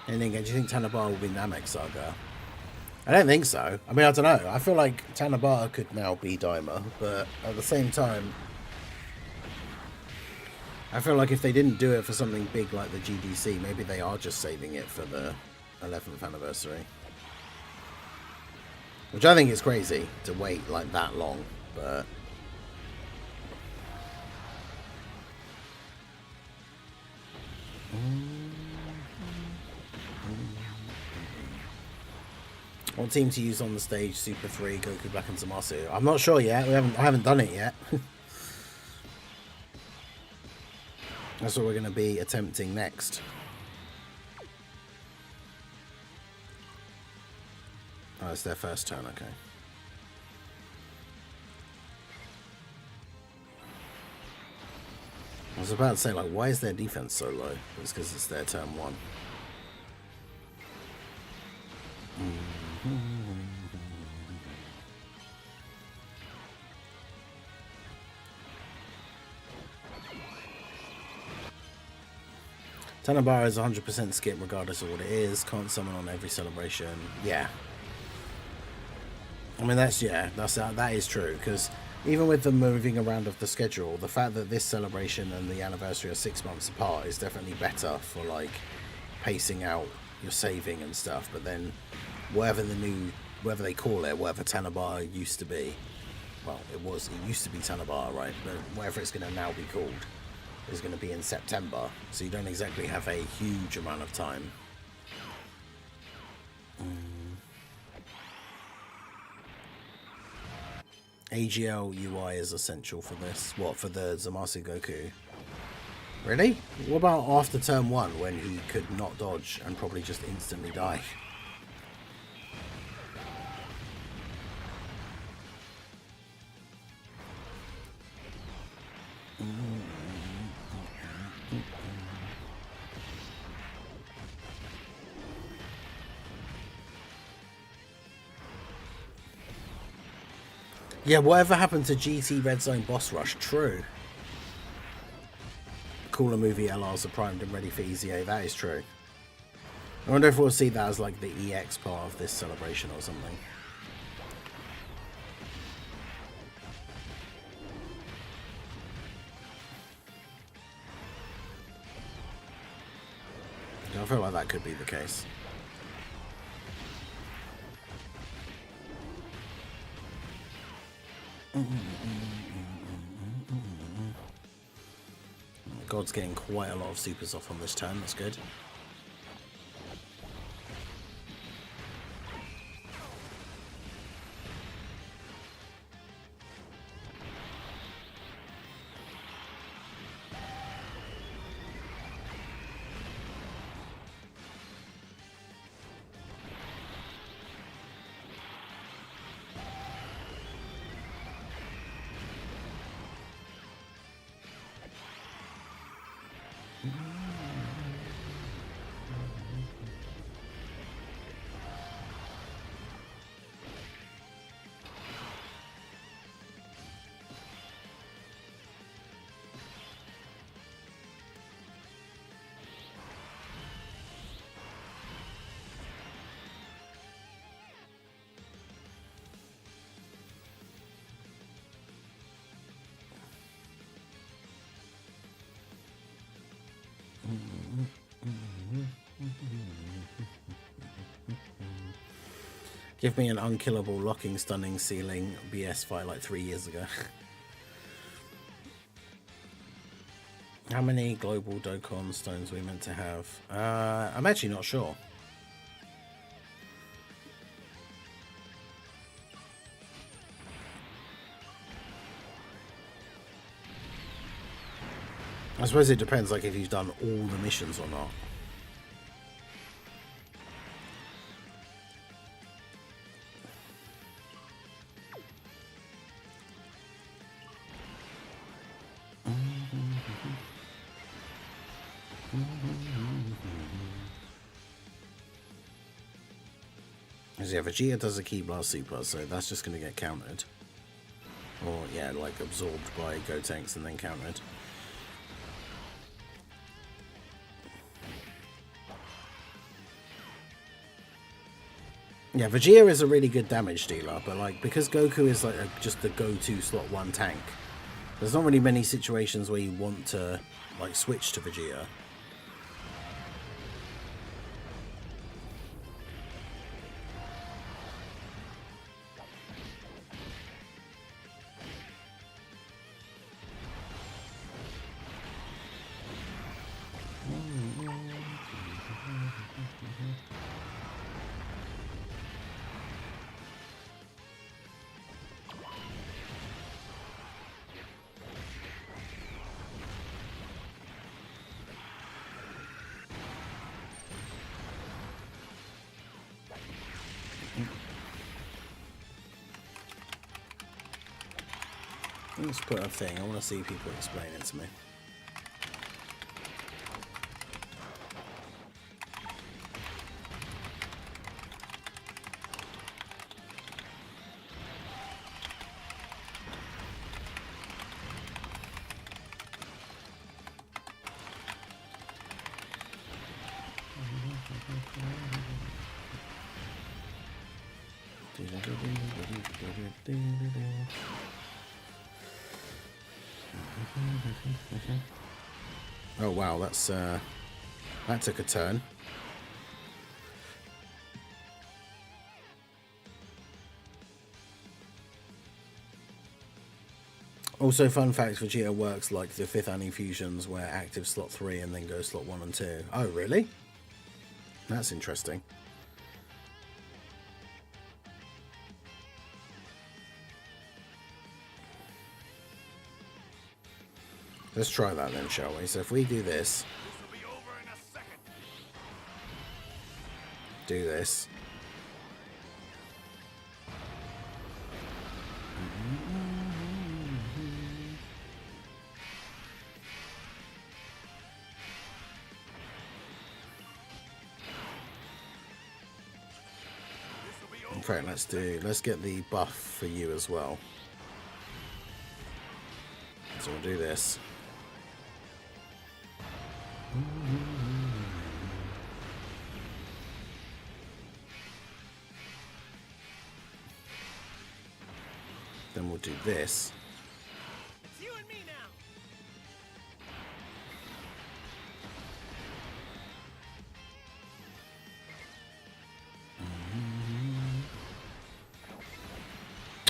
And then, do you think Tanabata will be Namek Saga? I don't think so. I mean, I don't know. I feel like Tanabata could now be Daima, but at the same time, I feel like if they didn't do it for something big like the GDC, maybe they are just saving it for the 11th anniversary. Which I think is crazy to wait like that long, but... What team to use on the stage? Super 3, Goku, Black and Zamasu. I'm not sure yet. I haven't done it yet. That's what we're going to be attempting next. Oh, it's their first turn, okay. I was about to say, like, why is their defense so low? It's because it's their turn 1. Tanabara is 100% skip regardless of what it is. Can't summon on every celebration. Yeah. I mean, that is true, because even with the moving around of the schedule, the fact that this celebration and the anniversary are 6 months apart is definitely better for, like, pacing out your saving and stuff. But then whatever they call it, whatever Tanabara used to be, well, it used to be Tanabara, right? But whatever it's going to now be called is going to be in September, so you don't exactly have a huge amount of time. AGL UI is essential for this. What, for the Zamasu Goku? Really? What about after turn 1 when he could not dodge and probably just instantly die? Yeah, whatever happened to GT Red Zone Boss Rush? True. Cooler movie LRs are primed and ready for EZA. That is true. I wonder if we'll see that as like the EX part of this celebration or something. I feel like that could be the case. God's getting quite a lot of supers off on this turn, that's good. Give me an unkillable locking stunning ceiling BS fight like 3 years ago. How many global Dokkan stones are we meant to have? I'm actually not sure. I suppose it depends, like, if you've done all the missions or not. Yeah, Vegeta does a Ki Blast Super, so that's just going to get countered. Or, yeah, like absorbed by Gotenks and then countered. Yeah, Vegeta is a really good damage dealer, but like because Goku is like just the go-to slot 1 tank, there's not really many situations where you want to like switch to Vegeta. Let's put a thing. I want to see people explain it to me. Oh wow, that's that took a turn. Also, fun fact, Vegeta works like the 5th Annie fusions where active slot 3 and then go slot 1 and 2. Oh really? That's interesting. Let's try that then, shall we? So if we do this, do this. Okay, let's get the buff for you as well. So we'll do this. Then we'll do this. It's you and me now.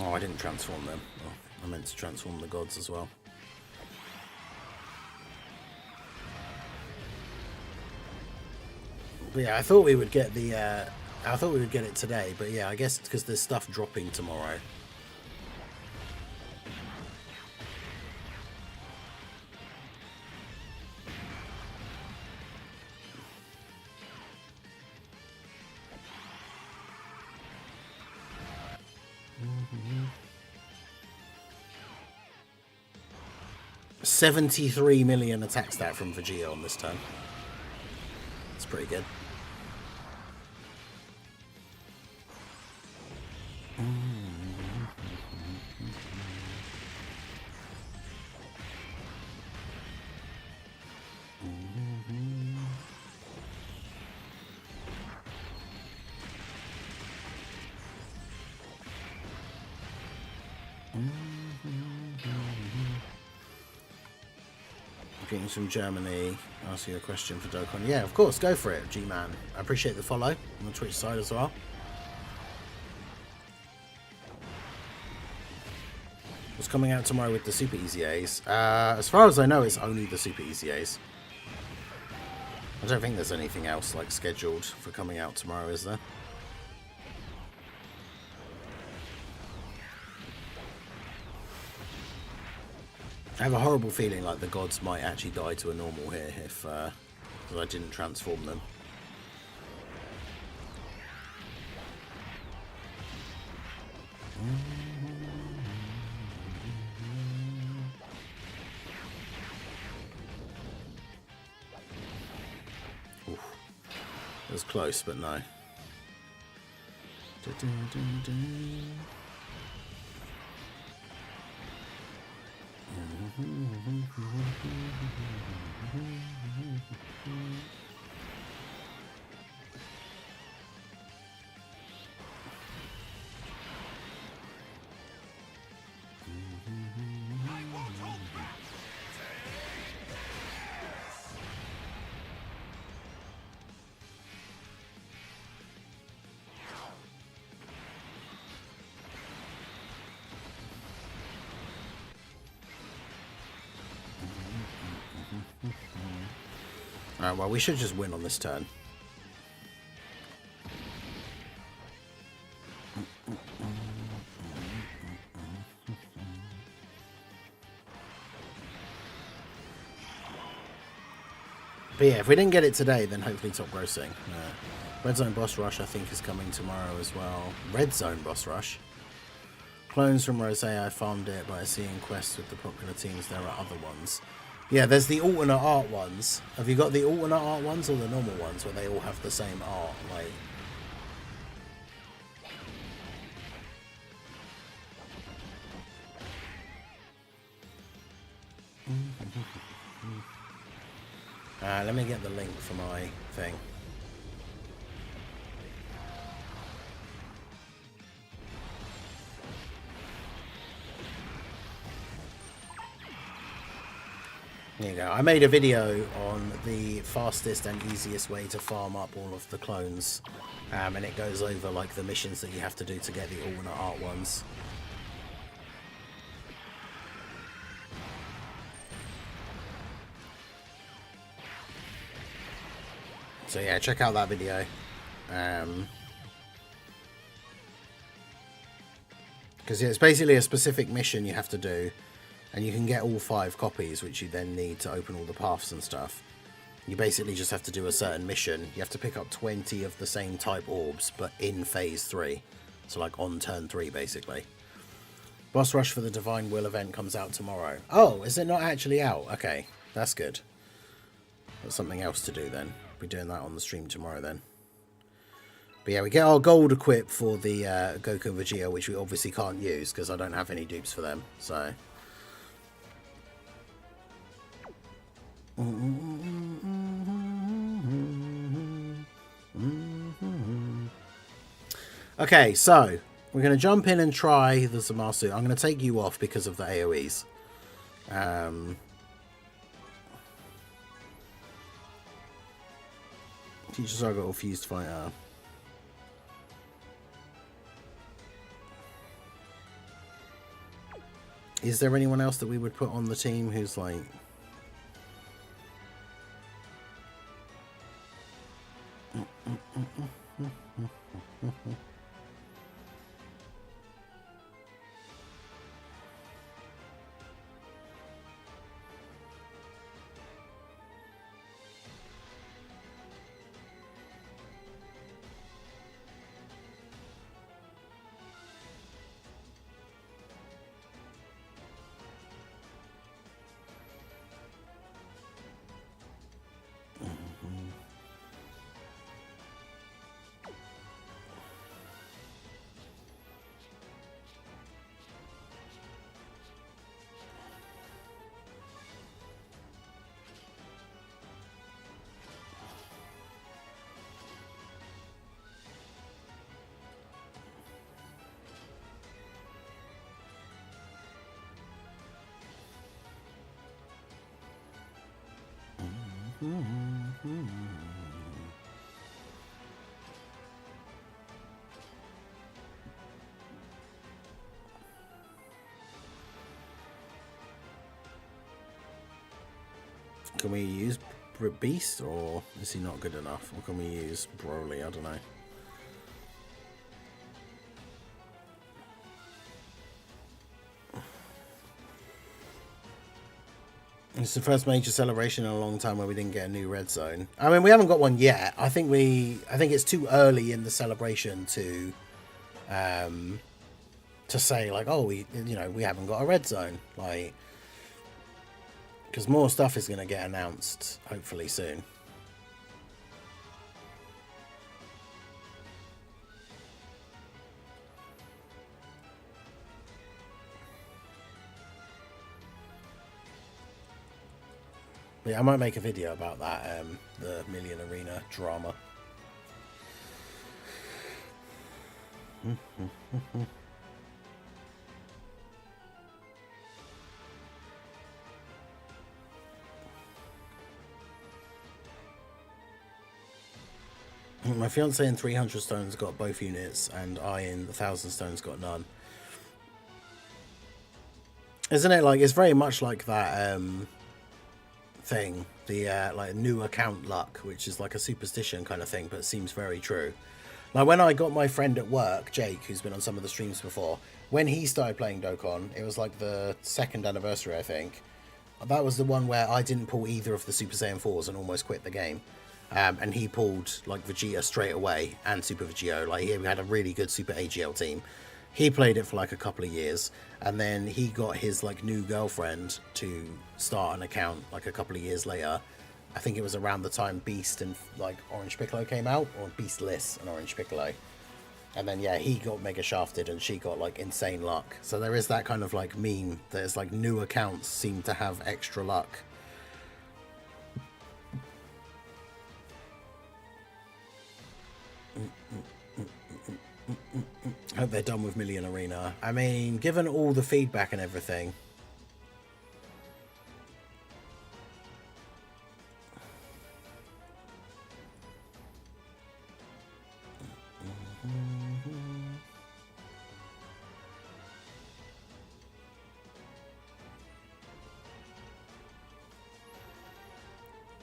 Oh, I didn't transform them. Oh, I meant to transform the gods as well. But yeah, I thought we would get the. I thought we would get it today, but yeah, I guess because there's stuff dropping tomorrow. Mm-hmm. 73 million attack stat from Vegeta on this turn. It's pretty good. Greetings from Germany. Ask you a question for Dokkan. Yeah, of course, go for it, G-Man. I appreciate the follow on the Twitch side as well. What's coming out tomorrow with the Super Easy A's? As far as I know, it's only the Super Easy A's. I don't think there's anything else like scheduled for coming out tomorrow, is there? I have a horrible feeling like the gods might actually die to a normal here if I didn't transform them. Oof. It was close, but no. Alright, well, we should just win on this turn. But yeah, if we didn't get it today, then hopefully top grossing. Red Zone Boss Rush, I think, is coming tomorrow as well. Red Zone Boss Rush. Clones from Rose, I farmed it, but I see in quests with the popular teams there are other ones. Yeah, there's the alternate art ones. Have you got the alternate art ones or the normal ones where they all have the same art? Like, let me get the link for my thing. There you go. I made a video on the fastest and easiest way to farm up all of the clones. And it goes over like the missions that you have to do to get the alternate art ones. So yeah, check out that video. Because yeah, it's basically a specific mission you have to do. And you can get all 5 copies, which you then need to open all the paths and stuff. You basically just have to do a certain mission. You have to pick up 20 of the same type orbs, but in phase 3. So like on turn 3, basically. Boss Rush for the Divine Will event comes out tomorrow. Oh, is it not actually out? Okay, that's good. That's something else to do then. Be doing that on the stream tomorrow then. But yeah, we get our gold equip for the Goku and Vegeta, which we obviously can't use because I don't have any dupes for them. So... Okay, so we're going to jump in and try the Zamasu. I'm going to take you off because of the AoEs. Teacher Saga or Fused Fighter. Is there anyone else that we would put on the team who's like... Can we use Beast, or is he not good enough? Or can we use Broly? I don't know. It's the first major celebration in a long time where we didn't get a new red zone. I mean, we haven't got one yet. I think it's too early in the celebration to say like, oh, we haven't got a red zone, like, because more stuff is going to get announced hopefully soon. Yeah, I might make a video about that, the Million Arena drama. My fiance in 300 stones got both units, and I in 1,000 stones got none. Isn't it like, it's very much like that thing The like new account luck, which is like a superstition kind of thing, but it seems very true. Like when I got my friend at work, Jake, who's been on some of the streams before, when he started playing Dokkan, it was like the 2nd anniversary, I think. That was the one where I didn't pull either of the Super Saiyan 4s and almost quit the game. And he pulled like Vegeta straight away and Super Vegito. Like he had a really good Super AGL team. He played it for like a couple of years, and then he got his like new girlfriend to start an account like a couple of years later. I think it was around the time Beast and like Orange Piccolo came out, or Beastless and Orange Piccolo. And then yeah, he got mega shafted and she got like insane luck. So there is that kind of like meme that is like new accounts seem to have extra luck. Hope they're done with Million Arena. I mean, given all the feedback and everything.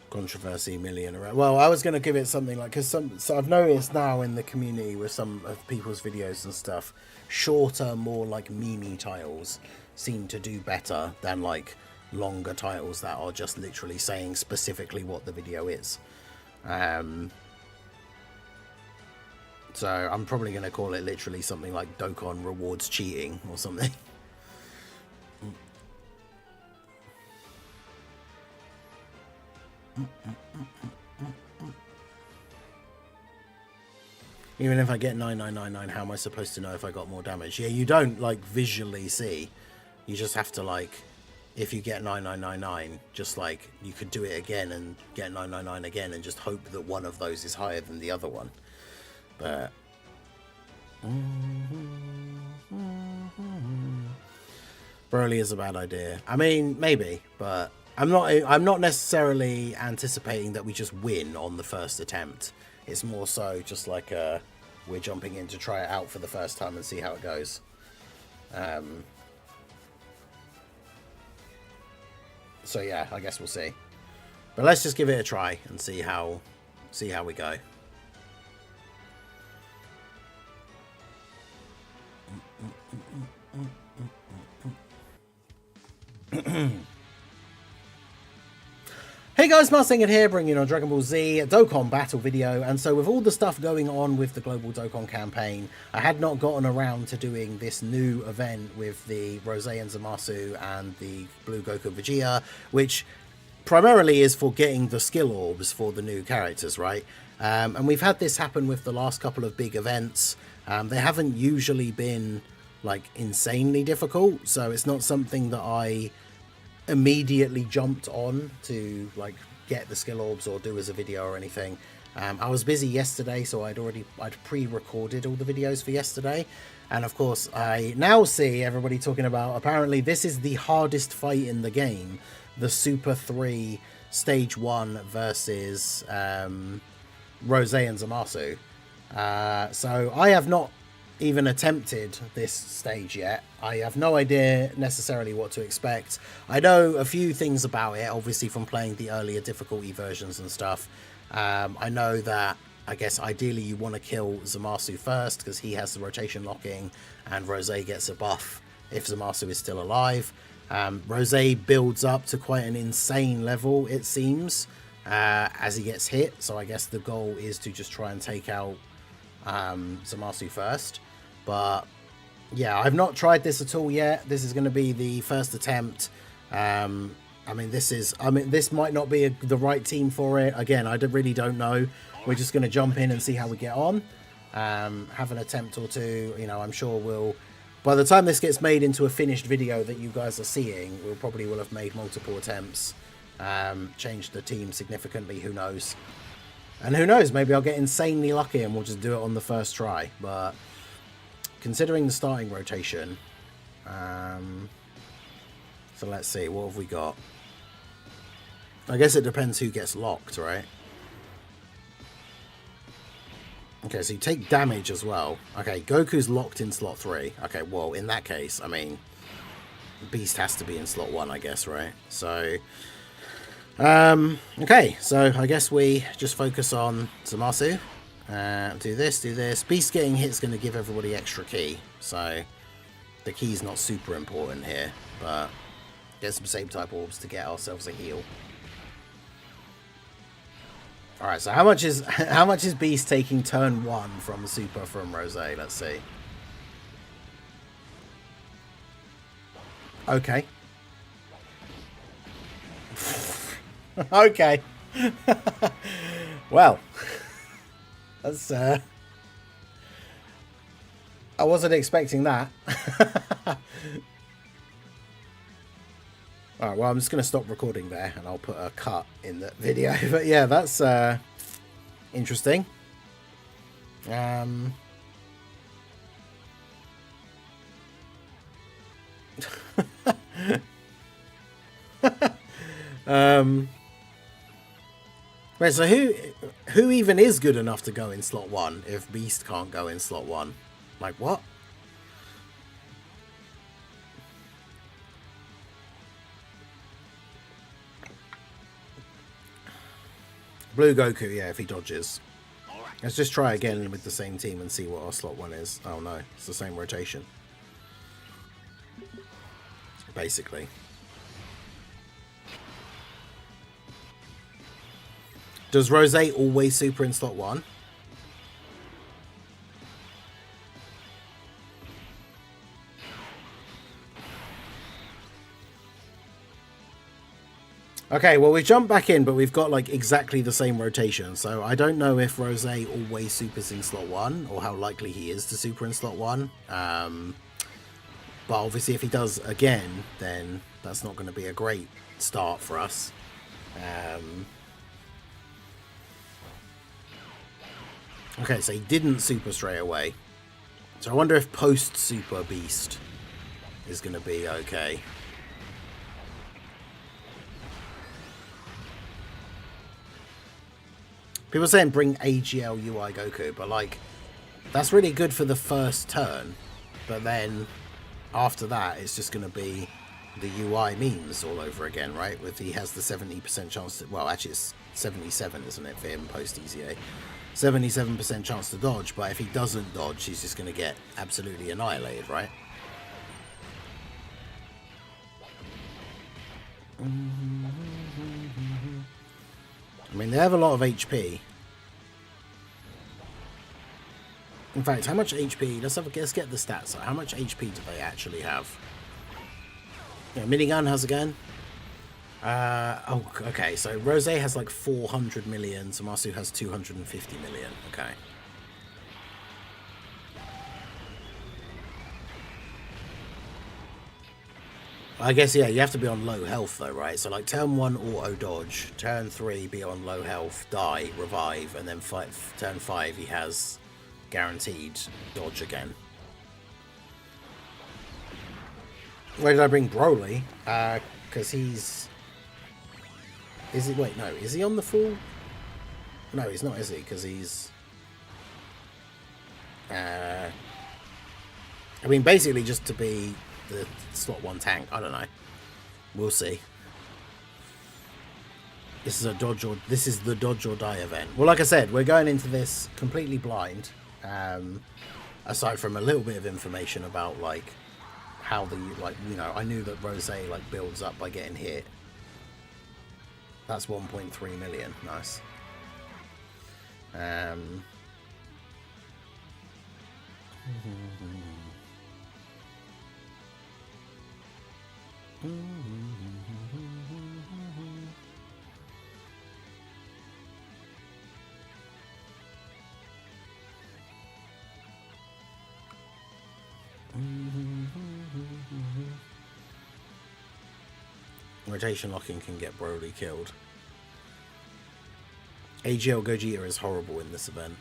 Controversy, Million Arena. Well, I was going to give it something like, because so I've noticed now in the community with some of people's videos and stuff, shorter, more like meme titles seem to do better than like longer titles that are just literally saying specifically what the video is. So I'm probably going to call it literally something like Dokkan rewards cheating or something. Even if I get 9999, how am I supposed to know if I got more damage? Yeah, you don't like visually see. You just have to like, if you get 9999, just like you could do it again and get 999 again and just hope that one of those is higher than the other one. But Broly is a bad idea. I mean, maybe, but I'm not necessarily anticipating that we just win on the first attempt. It's more so just like we're jumping in to try it out for the first time and see how it goes. So yeah, I guess we'll see. But let's just give it a try and see how we go. Hey guys, Marsinger here, bringing you on Dragon Ball Z Dokkan battle video. And so with all the stuff going on with the global Dokkan campaign, I had not gotten around to doing this new event with the Rose and Zamasu and the Blue Goku Vegeta, which primarily is for getting the skill orbs for the new characters, right? And we've had this happen with the last couple of big events. They haven't usually been like insanely difficult, so it's not something that I immediately jumped on to like get the skill orbs or do as a video or anything. I was busy yesterday, so I'd pre-recorded all the videos for yesterday, and of course I now see everybody talking about apparently this is the hardest fight in the game, the Super 3 Stage 1 versus Rose and Zamasu. So I have not even attempted this stage yet. I have no idea necessarily what to expect. I know a few things about it, obviously from playing the earlier difficulty versions and stuff. I know that, I guess ideally you want to kill Zamasu first because he has the rotation locking and Rose gets a buff if Zamasu is still alive. Rose builds up to quite an insane level, it seems, as he gets hit. So I guess the goal is to just try and take out Zamasu first. But yeah, I've not tried this at all yet. This is going to be the first attempt. I mean, this might not be the right team for it. Again, I really don't know. We're just going to jump in and see how we get on. Have an attempt or two. You know, I'm sure we'll, by the time this gets made into a finished video that you guys are seeing, we'll probably will have made multiple attempts. Changed the team significantly, who knows. And who knows, maybe I'll get insanely lucky and we'll just do it on the first try. But considering the starting rotation, so let's see, what have we got? I guess it depends who gets locked, right? Okay, so you take damage as well. Okay, Goku's locked in slot 3. Okay, well, in that case, I mean, Beast has to be in slot 1, I guess, right? So Okay, so I guess we just focus on Zamasu. Do this, do this. Beast getting hit is going to give everybody extra ki, so the key's not super important here, but get some same type orbs to get ourselves a heal. Alright, so how much is Beast taking turn 1 from super from Rose? Let's see. Okay. Okay. Well, that's I wasn't expecting that. Alright, well, I'm just going to stop recording there and I'll put a cut in the video. But yeah, that's interesting. Wait, so who even is good enough to go in slot 1 if Beast can't go in slot 1? Like, what? Blue Goku, yeah, if he dodges. Let's just try again with the same team and see what our slot 1 is. Oh no, it's the same rotation. Basically. Does Rose always super in slot 1? Okay, well, we jumped back in, but we've got like exactly the same rotation. So I don't know if Rose always supers in slot 1 or how likely he is to super in slot 1. But obviously if he does again, then that's not going to be a great start for us. Okay, so he didn't super straight away. So I wonder if post-super Beast is going to be okay. People are saying bring AGL UI Goku, but like, that's really good for the first turn. But then, after that, it's just going to be the UI memes all over again, right? With he has the 70% chance to, well, actually it's 77, isn't it, for him post-EZA? 77% chance to dodge, but if he doesn't dodge, he's just going to get absolutely annihilated, right? I mean, they have a lot of HP. In fact, how much HP? Let's get the stats. How much HP do they actually have? Yeah, minigun has again. Oh, okay. So Rose has like 400 million. Zamasu has 250 million. Okay. I guess, yeah, you have to be on low health though, right? So like turn 1 auto dodge, turn 3 be on low health, die, revive, and then turn 5 he has guaranteed dodge again. Where did I bring Broly? Because he's... Is he... Wait, no. Is he on the full... No, he's not, is he? Because he's... I mean, basically just to be the slot 1 tank. I don't know. We'll see. This is a dodge or... This is the dodge or die event. Well, like I said, we're going into this completely blind. Aside from a little bit of information about, like, how the... Like, you know, I knew that Rose, like, builds up by getting hit. That's 1.3 million. Nice. Rotation locking can get Broly killed. AGL Gogeta is horrible in this event.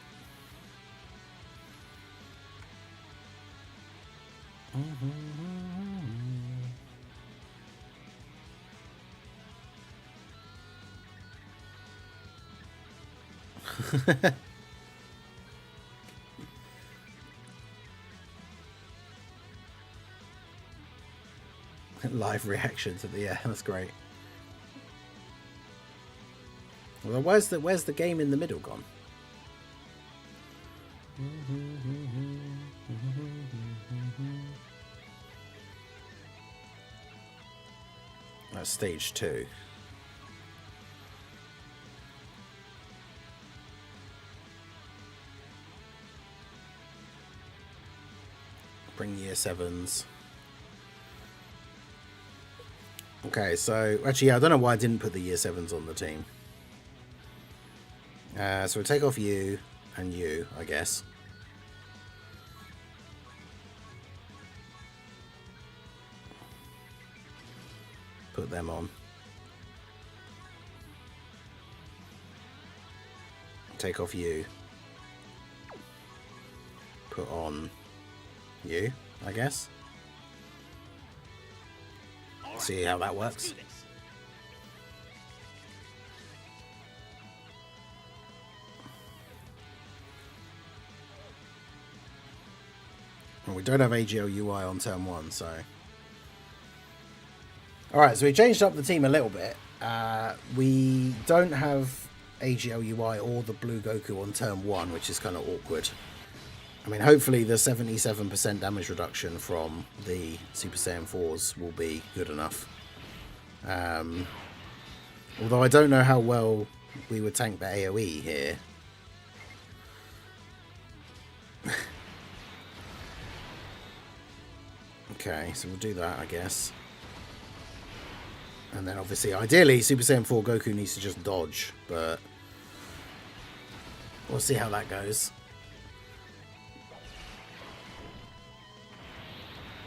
Live reaction to the... Yeah, that's great. Well, where's the game in the middle gone? That's stage 2. Bring year 7s. Okay, so actually, yeah, I don't know why I didn't put the year 7s on the team. So we'll take off you and you, I guess. Put them on. Take off you. Put on you, I guess. Right, see how that works. Well, we don't have AGL UI on turn 1, so... Alright, so we changed up the team a little bit. We don't have AGL UI or the blue Goku on turn 1, which is kind of awkward. I mean, hopefully the 77% damage reduction from the Super Saiyan 4s will be good enough. Although I don't know how well we would tank the AoE here. Okay, so we'll do that, I guess. And then obviously, ideally, Super Saiyan 4 Goku needs to just dodge, but we'll see how that goes.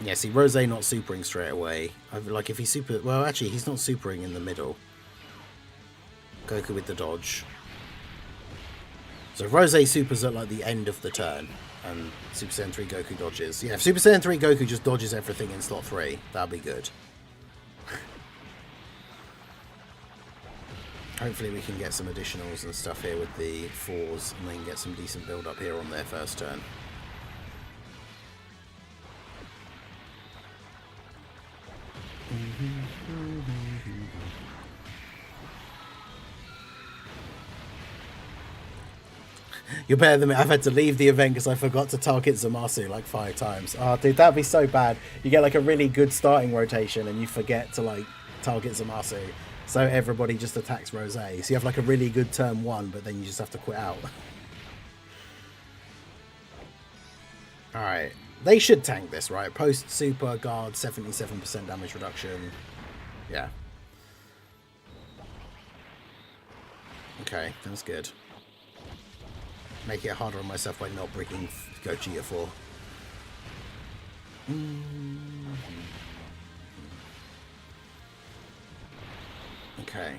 Yeah, see, Rose not supering straight away. Like, if he's super... Well, actually, he's not supering in the middle. Goku with the dodge. So Rose supers at, like, the end of the turn. And Super Saiyan 3 Goku dodges. Yeah, if Super Saiyan 3 Goku just dodges everything in slot 3, that'd be good. Hopefully we can get some additionals and stuff here with the 4s. And we can get some decent build up here on their first turn. You're better than me. I've had to leave the event because I forgot to target Zamasu like 5 times. Oh, dude, that'd be so bad. You get like a really good starting rotation and you forget to like target Zamasu. So everybody just attacks Rose. So you have like a really good turn 1, but then you just have to quit out. Alright. They should tank this, right? Post super guard, 77% damage reduction. Yeah. Okay, that's good. Make it harder on myself by not bringing Gogeta 4. Okay.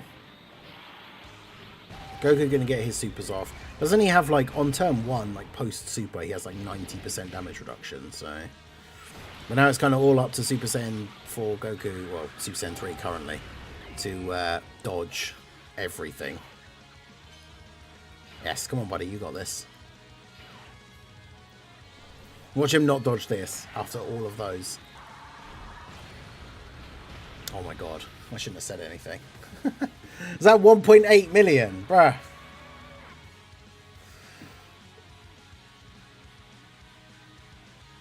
Goku gonna get his supers off. Doesn't he have, like, on turn 1, like, post super, he has, like, 90% damage reduction, so... But now it's kind of all up to Super Saiyan 4 Goku, well, Super Saiyan 3 currently, to dodge everything. Yes, come on, buddy, you got this. Watch him not dodge this after all of those. Oh my god, I shouldn't have said anything. Is that 1.8 million? Bruh.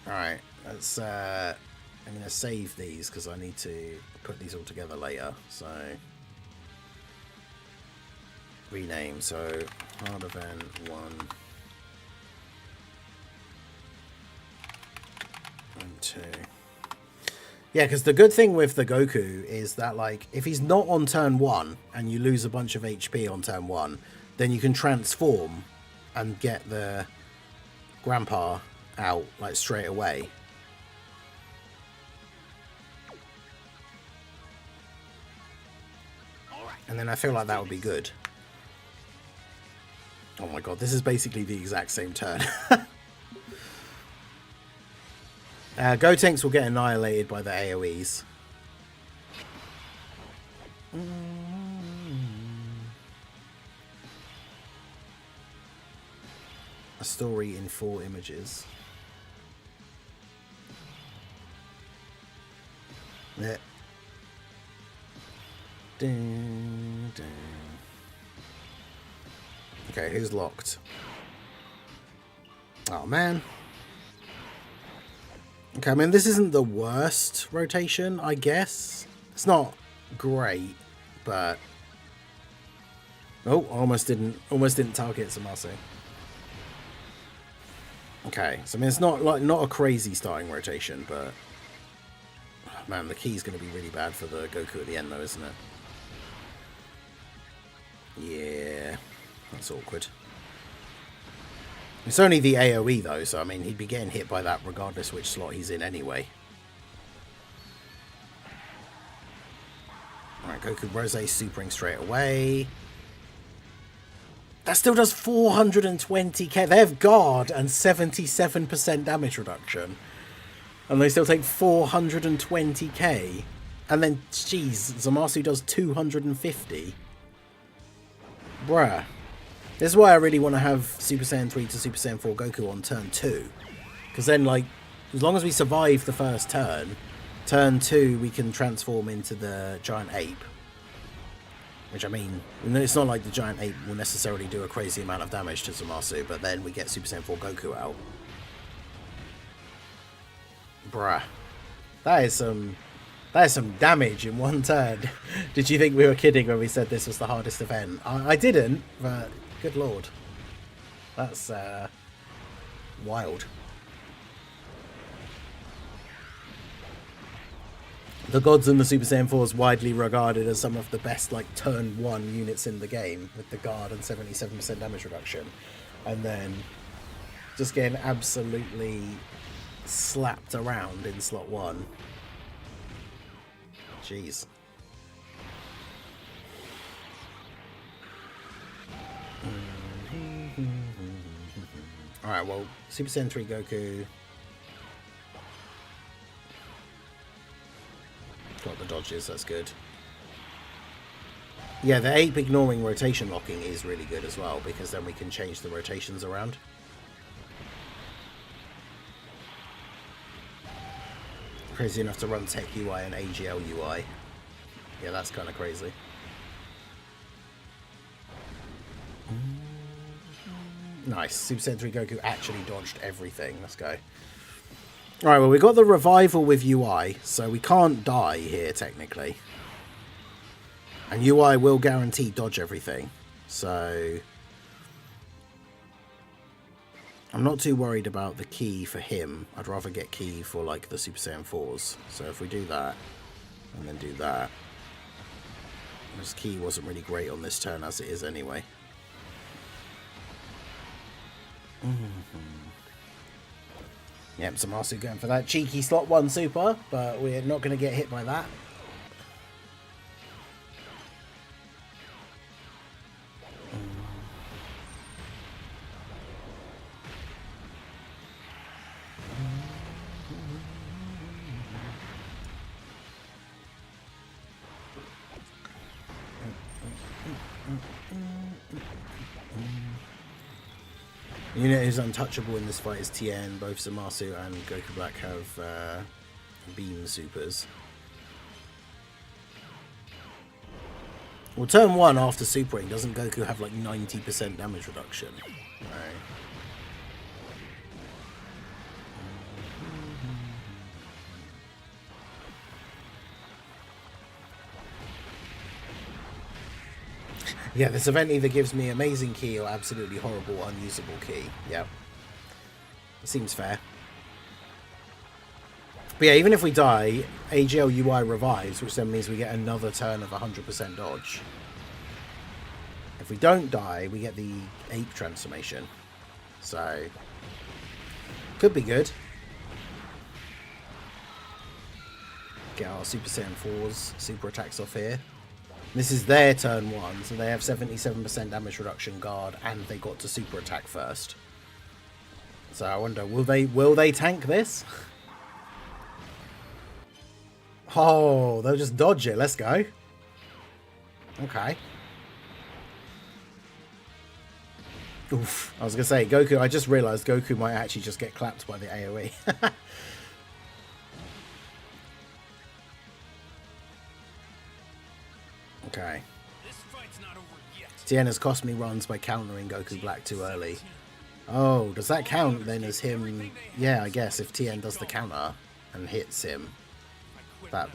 Alright, let's... I'm going to save these because I need to put these all together later, so... Rename, so hard event 1 and 2. Yeah, because the good thing with the Goku is that, like, if he's not on turn 1 and you lose a bunch of HP on turn 1, then you can transform and get the Grandpa out, like, straight away. And then I feel like that would be good. Oh my god, this is basically the exact same turn. Gotenks will get annihilated by the AoEs. A story in 4 images. Yeah. Dun, dun. Okay, who's locked? Oh, man. Okay, I mean, this isn't the worst rotation, I guess. It's not great, but... Oh, almost didn't target Zamasu. Okay, so I mean, it's not a crazy starting rotation, but... Oh, man, the key's going to be really bad for the Goku at the end, though, isn't it? Yeah, that's awkward. It's only the AoE, though, so I mean, he'd be getting hit by that regardless which slot he's in anyway. Alright, Goku Rose supering straight away. That still does 420k. They have guard and 77% damage reduction. And they still take 420k. And then, jeez, Zamasu does 250. Bruh. This is why I really want to have Super Saiyan 3 to Super Saiyan 4 Goku on turn 2. Because then, like, as long as we survive the first turn, turn 2 we can transform into the Giant Ape. Which, I mean, it's not like the Giant Ape will necessarily do a crazy amount of damage to Zamasu, but then we get Super Saiyan 4 Goku out. Bruh. That is some damage in one turn. Did you think we were kidding when we said this was the hardest event? I didn't, but good lord. That's wild. The Gods and the Super Saiyan 4 is widely regarded as some of the best, like, turn 1 units in the game, with the guard and 77% damage reduction. And then just getting absolutely slapped around in slot 1. Jeez. Alright, well, Super Saiyan 3 Goku... got the dodges, that's good. Yeah, the ape ignoring rotation locking is really good as well, because then we can change the rotations around. Crazy enough to run Tech UI and AGL UI. Yeah, that's kind of crazy. Nice. Super Saiyan 3 Goku actually dodged everything. Let's go. Alright, well, we got the revival with UI, so we can't die here, technically. And UI will guarantee dodge everything. So I'm not too worried about the key for him. I'd rather get key for, like, the Super Saiyan 4s. So if we do that, and then do that. This key wasn't really great on this turn as it is anyway. Yep, Zamasu going for that cheeky slot 1 super, but we're not going to get hit by that. The unit who's untouchable in this fight is Tien. Both Zamasu and Goku Black have beam supers. Well, turn 1 after supering, doesn't Goku have like 90% damage reduction? Right. Yeah, this event either gives me amazing key or absolutely horrible, unusable key. Yep. Seems fair. But yeah, even if we die, AGL UI revives, which then means we get another turn of 100% dodge. If we don't die, we get the ape transformation. So, could be good. Get our Super Saiyan 4's super attacks off here. This is their turn 1, so they have 77% damage reduction guard, and they got to super attack first. So I wonder, will they tank this? Oh, they'll just dodge it. Let's go. Okay. Oof. I was going to say, Goku, I just realized Goku might actually just get clapped by the AoE. Okay. This fight's not over yet. Tien has cost me runs by countering Goku Black too early. Oh, does that count then as him? Yeah, I guess if Tien does the counter and hits him, that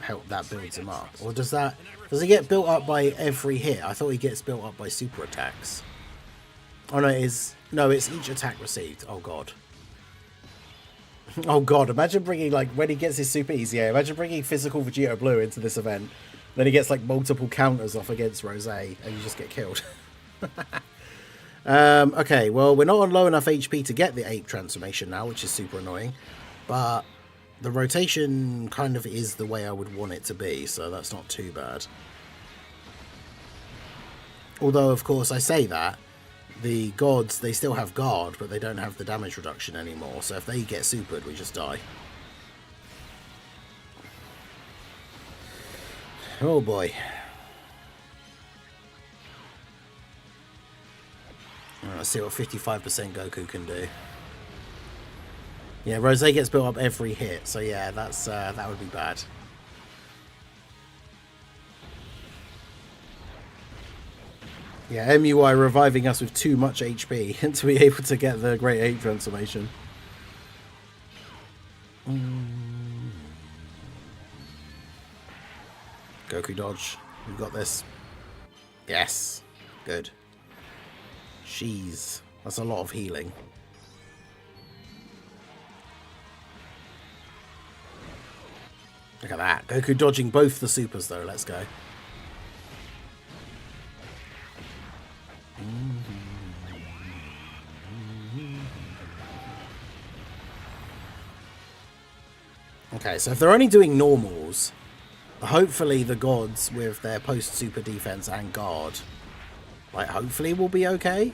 builds him up. Or does he get built up by every hit? I thought he gets built up by super attacks. Oh no, it's each attack received. Oh god. Oh god, imagine bringing, like, when he gets his supers, yeah, imagine bringing physical Vegeta Blue into this event. Then he gets, like, multiple counters off against Rose, and you just get killed. Okay, well, we're not on low enough HP to get the ape transformation now, which is super annoying. But the rotation kind of is the way I would want it to be, so that's not too bad. Although, of course, I say that. The gods, they still have guard, but they don't have the damage reduction anymore. So if they get supered, we just die. Oh boy. Let's see what 55% Goku can do. Yeah, Rose gets built up every hit, so yeah, that would be bad. Yeah, MUI reviving us with too much HP to be able to get the Great Ape transformation. Goku dodge. We've got this. Yes. Good. Jeez. That's a lot of healing. Look at that. Goku dodging both the supers though. Let's go. Okay, so if they're only doing normals, hopefully the gods with their post-super defense and guard, like, hopefully will be okay.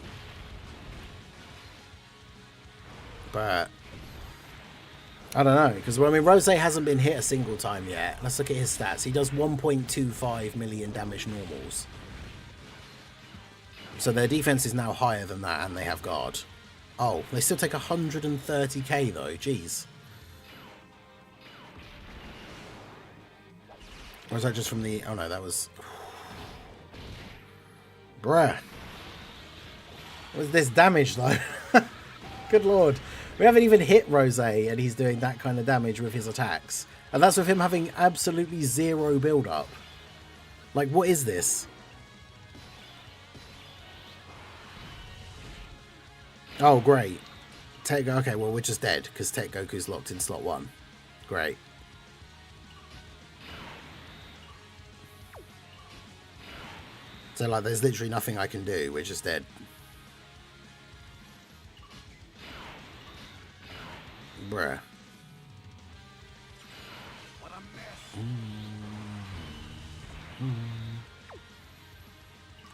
But I don't know, because, well, I mean, Rose hasn't been hit a single time yet. Let's look at his stats. He does 1.25 million damage normals. So their defense is now higher than that, and they have guard. Oh, they still take 130k though, jeez. Or was that just from the... Oh no, that was... Bruh. What was this damage though? Good lord. We haven't even hit Rose and he's doing that kind of damage with his attacks. And that's with him having absolutely zero build-up. Like, what is this? Oh, great. Okay, well, we're just dead because Tech Goku's locked in slot 1. Great. So, like, there's literally nothing I can do. We're just dead. Bruh. What a mess.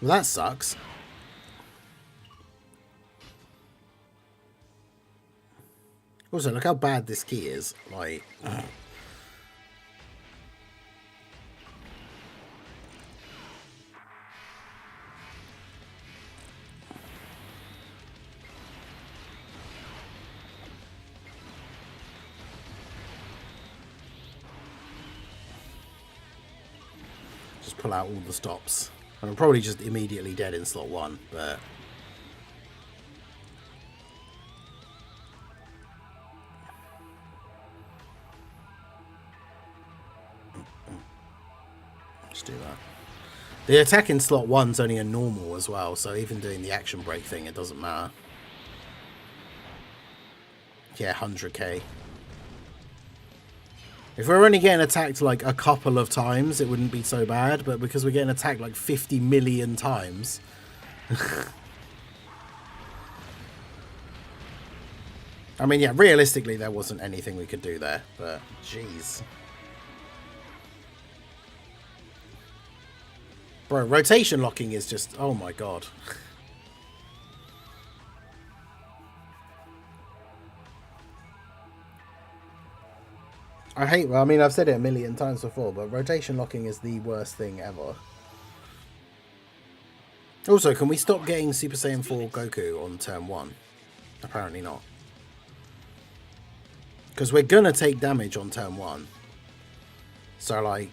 Well, that sucks. Also, look how bad this key is. Like... Just pull out all the stops. I'm probably just immediately dead in slot 1, but... Let's do that. The attack in slot 1's only a normal as well, so even doing the action break thing, it doesn't matter. Yeah, 100k. If we're only getting attacked like a couple of times, it wouldn't be so bad, but because we're getting attacked like 50 million times... I mean, yeah, realistically, there wasn't anything we could do there, but jeez. Bro, rotation locking is just... Oh my god. I hate... Well, I mean, I've said it a million times before, but rotation locking is the worst thing ever. Also, can we stop getting Super Saiyan 4 Goku on turn 1? Apparently not. Because we're going to take damage on turn 1. So, like...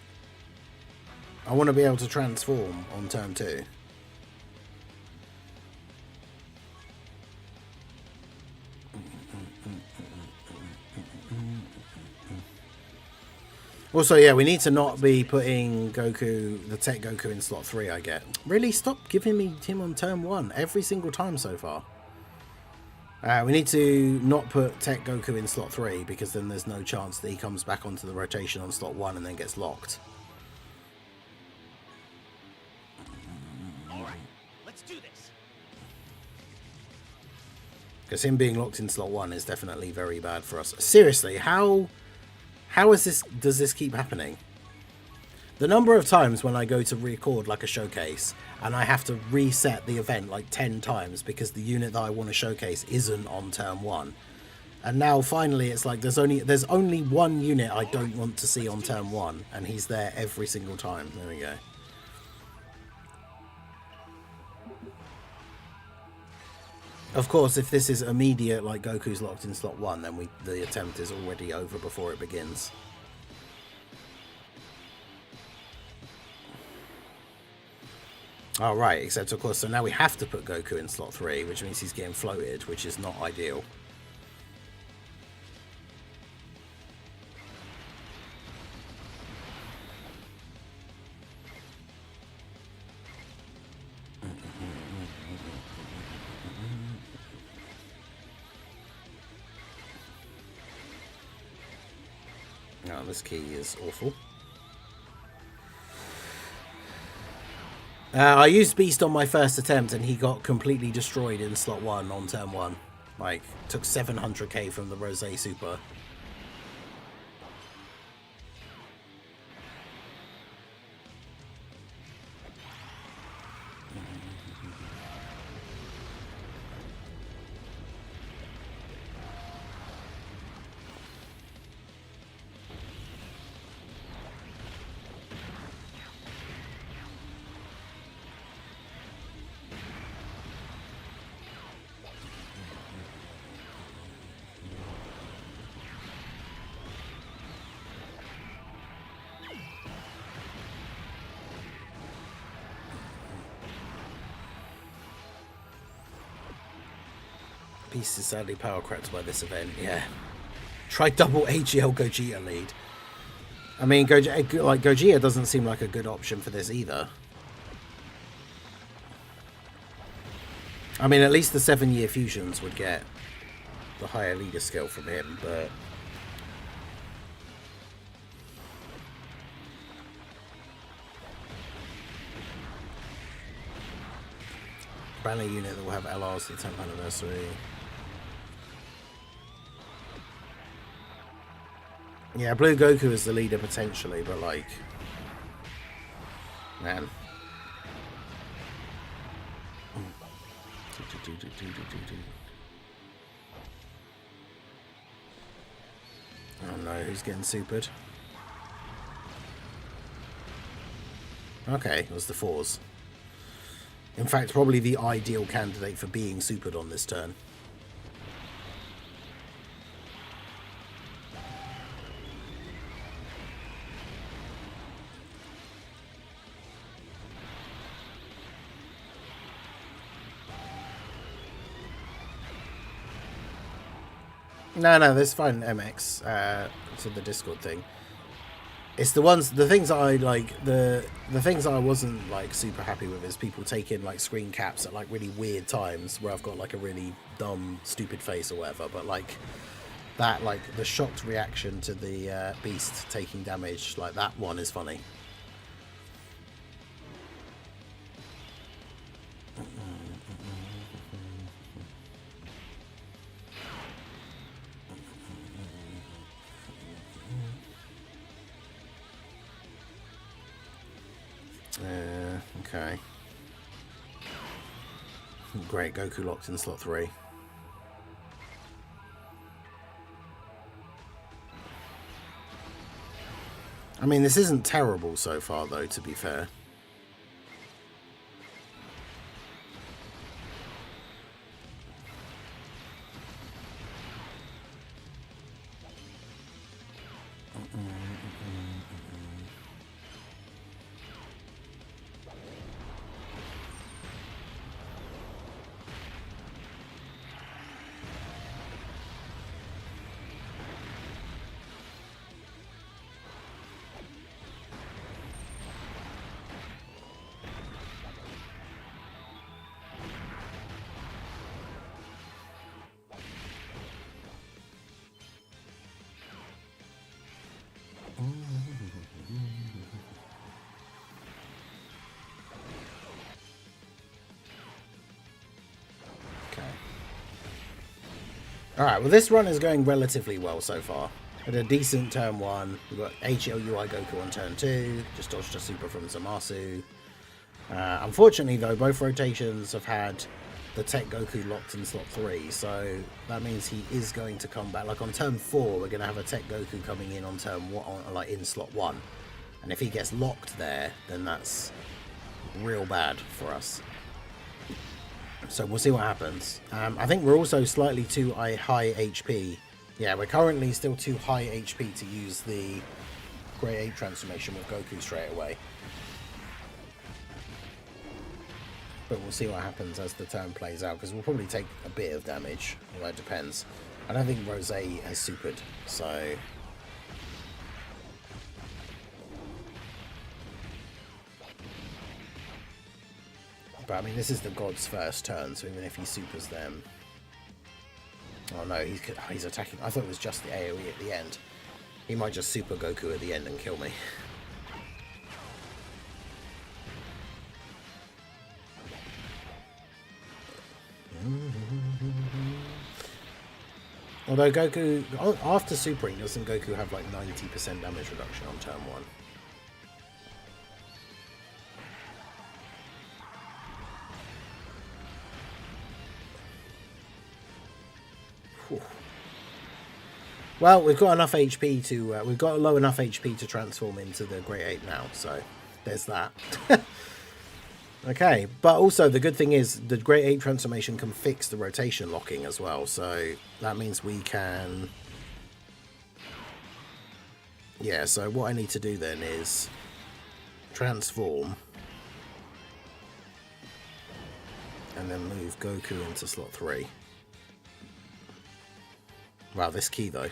I want to be able to transform on turn 2. Also, yeah, we need to not be putting Goku, the Tech Goku, in slot 3, I get. Really, stop giving me him on turn 1 every single time so far. We need to not put Tech Goku in slot 3, because then there's no chance that he comes back onto the rotation on slot 1 and then gets locked. Alright, let's do this. Because him being locked in slot 1 is definitely very bad for us. Seriously, how is this? Does this keep happening? The number of times when I go to record like a showcase and I have to reset the event like 10 times because the unit that I want to showcase isn't on turn 1. And now finally it's like there's only one unit I don't want to see on turn 1, and he's there every single time. There we go. Of course, if this is immediate, like Goku's locked in slot 1, then the attempt is already over before it begins. Oh, right, except of course, so now we have to put Goku in slot 3, which means he's getting floated, which is not ideal. Oh, this key is awful. I used Beast on my first attempt and he got completely destroyed in slot 1 on turn 1. Like, took 700k from the Rose Super. Beast is sadly power cracked by this event, yeah. Try double AGL Gogeta lead. I mean, Gogeta doesn't seem like a good option for this either. I mean, at least the 7-year fusions would get the higher leader skill from him, but... Banner unit that will have LRs to the 10th anniversary. Yeah, Blue Goku is the leader potentially, but like... Man. Oh no, who's getting supered? Okay, it was the 4s. In fact, probably the ideal candidate for being supered on this turn. No, that's fine, MX, to the Discord thing. It's the things that I like, the things that I wasn't like super happy with is people taking like screen caps at like really weird times where I've got like a really dumb, stupid face or whatever, but like that, like the shocked reaction to the Beast taking damage, like that one is funny. Okay. Great, Goku locked in slot 3. I mean, this isn't terrible so far, though, to be fair. Alright, well this run is going relatively well so far. Had a decent turn 1. We've got HLUI Goku on turn 2. Just dodged a super from Zamasu. Unfortunately though, both rotations have had the Tech Goku locked in slot 3. So that means he is going to come back. Like on turn 4, we're going to have a Tech Goku coming in on turn 1, like in slot 1. And if he gets locked there, then that's real bad for us. So we'll see what happens. I think we're also slightly too high HP. Yeah, we're currently still too high HP to use the Grey Ape transformation with Goku straight away. But we'll see what happens as the turn plays out, because we'll probably take a bit of damage. Well, that depends. I don't think Rose has supered, so... But I mean, this is the god's first turn, so even if he supers them... Oh no, he's attacking. I thought it was just the AoE at the end. He might just super Goku at the end and kill me. Although Goku, after supering, doesn't Goku have like 90% damage reduction on turn 1? Well, we've got enough HP to... we've got low enough HP to transform into the Great Ape now, so there's that. Okay, but also the good thing is the Great Ape transformation can fix the rotation locking as well, so that means we can... Yeah, so what I need to do then is transform and then move Goku into slot 3. Wow, this key though.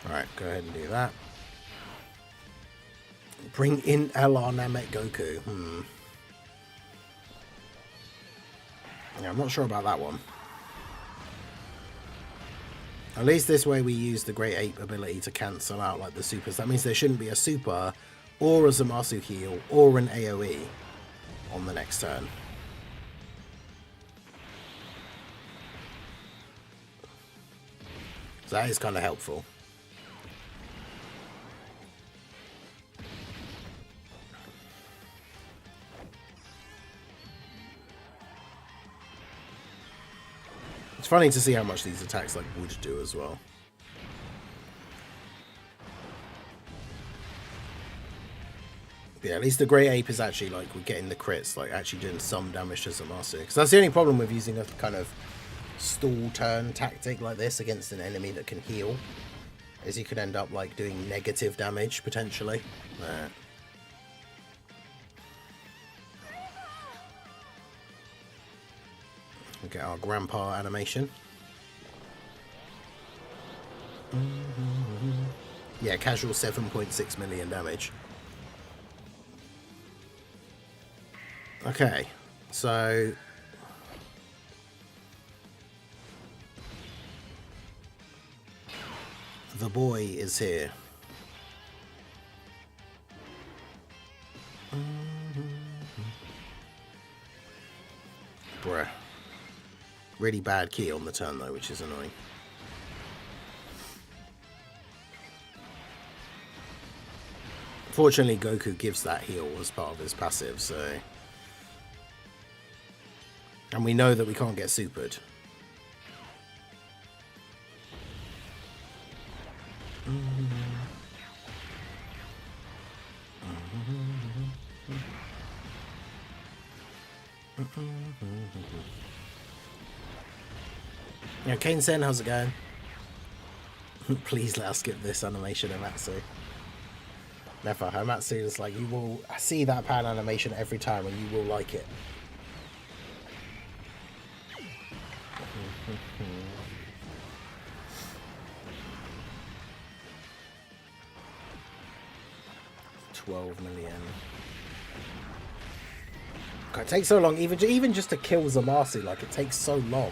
Alright, go ahead and do that. Bring in LR Namek Goku. Yeah, I'm not sure about that one. At least this way we use the Great Ape ability to cancel out like the supers. That means there shouldn't be a super or a Zamasu heal or an AoE on the next turn. So that is kind of helpful. It's funny to see how much these attacks like would do as well. But yeah, at least the Grey Ape is actually like we're getting the crits, like actually doing some damage to Zamasu. Because that's the only problem with using a kind of stall turn tactic like this against an enemy that can heal, is you could end up like doing negative damage potentially. We'll get our grandpa animation. Yeah, casual 7.6 million damage. Okay, so the boy is here. Bruh. Really bad key on the turn though, which is annoying. Fortunately, Goku gives that heal as part of his passive, so... And we know that we can't get supered. Yeah, Kane Sen, how's it going? Please let us skip this animation, Amatsu. Never. Amatsu is like, you will see that pan animation every time and you will like it. $12 million. God, it takes so long, even just to kill Zamasu, like it takes so long.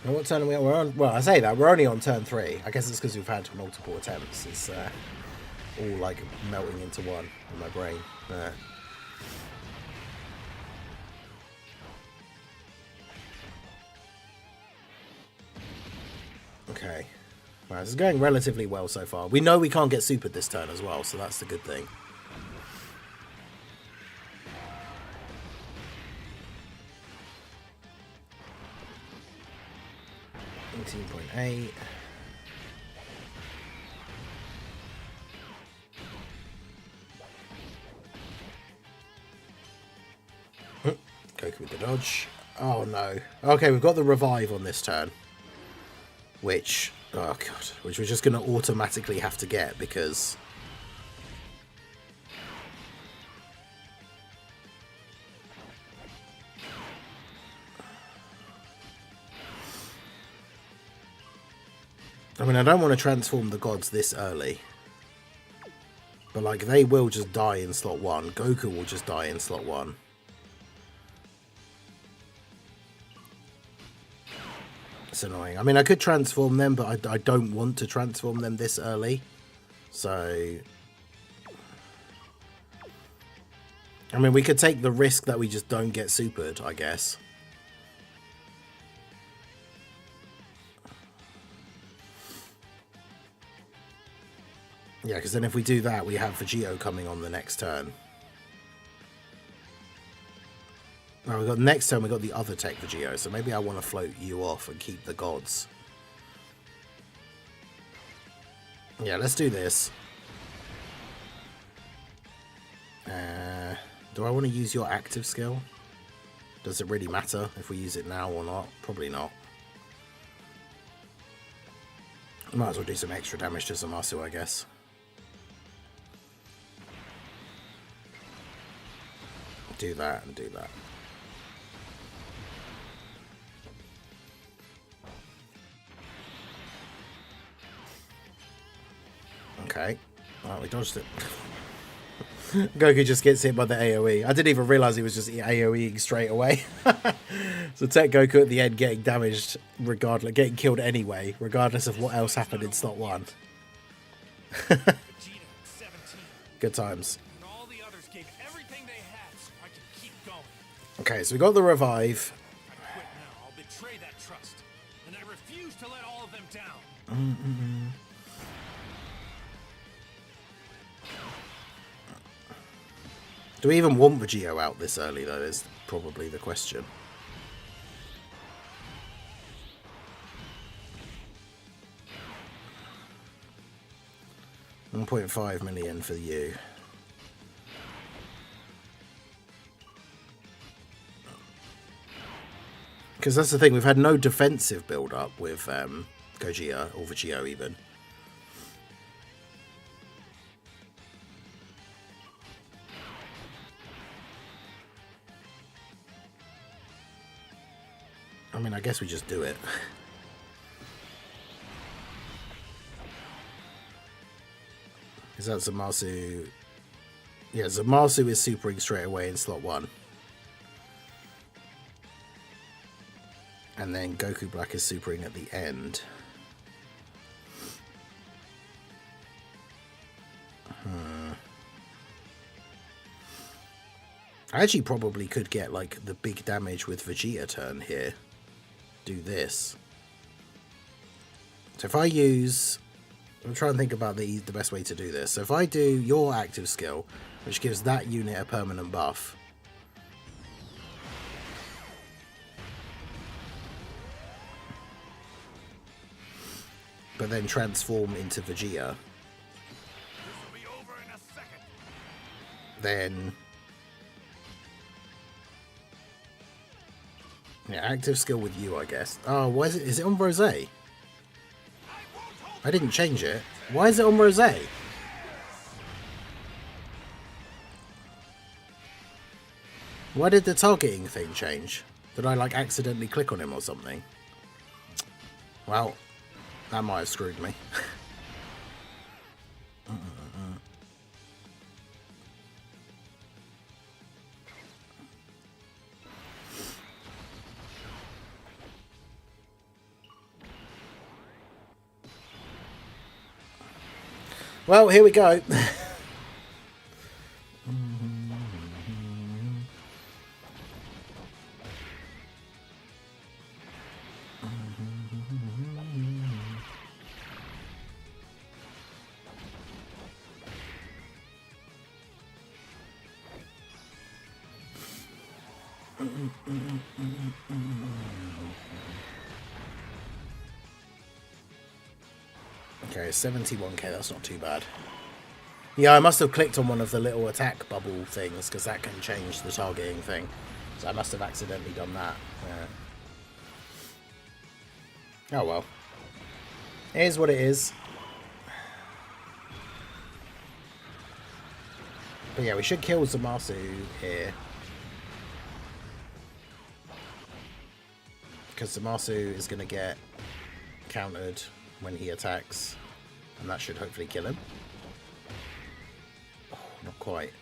And what turn are we on? We're on. Well, I say that we're only on turn 3. I guess it's because we've had multiple attempts. It's all like melting into one in my brain. Okay. Right, this is going relatively well so far. We know we can't get supered this turn as well, so that's the good thing. 18.8. Goku with the dodge. Oh no. Okay, we've got the revive on this turn. Which, oh god, which we're just going to automatically have to get because... I mean, I don't want to transform the gods this early. But, like, they will just die in slot 1. Goku will just die in slot 1. It's annoying. I mean, I could transform them, but I don't want to transform them this early. So... I mean, we could take the risk that we just don't get supered, I guess. Yeah, because then if we do that, we have Vegito coming on the next turn. Now we got next turn, we got the other tech Vegito, so maybe I want to float you off and keep the gods. Yeah, let's do this. Do I want to use your active skill? Does it really matter if we use it now or not? Probably not. Might as well do some extra damage to Zamasu, I guess. Do that and do that. Okay. Well, we dodged it. Goku just gets hit by the AoE. I didn't even realize he was just AoEing straight away. So Tech Goku at the end getting damaged regardless, getting killed anyway, regardless of what else happened in slot 1. Good times. Okay, so we got the revive. I quit now. I'll betray that trust, and I refuse to let all of them down. Do we even want Vegito out this early, though, is probably the question. $1.5 million for you. Because that's the thing, we've had no defensive build-up with Gogeta, or Vegito even. I mean, I guess we just do it. Is that Zamasu? Yeah, Zamasu is supering straight away in slot 1. And then Goku Black is supering at the end. I actually probably could get like the big damage with Vegeta turn here. Do this. So if I use... I'm trying to think about the best way to do this. So if I do your active skill, which gives that unit a permanent buff... but then transform into Vegeta, then yeah, active skill with you, I guess. Oh, why is it? Is it on Rose? I didn't change it. Why is it on Rose? Why did the targeting thing change? Did I like accidentally click on him or something? Well, that might have screwed me. Well, here we go. Okay, 71k, that's not too bad. Yeah, I must have clicked on one of the little attack bubble things, because that can change the targeting thing. So I must have accidentally done that. Yeah. Oh well. It is what it is. But yeah, we should kill Zamasu here. Because Zamasu is going to get countered when he attacks. And that should hopefully kill him. Oh, not quite.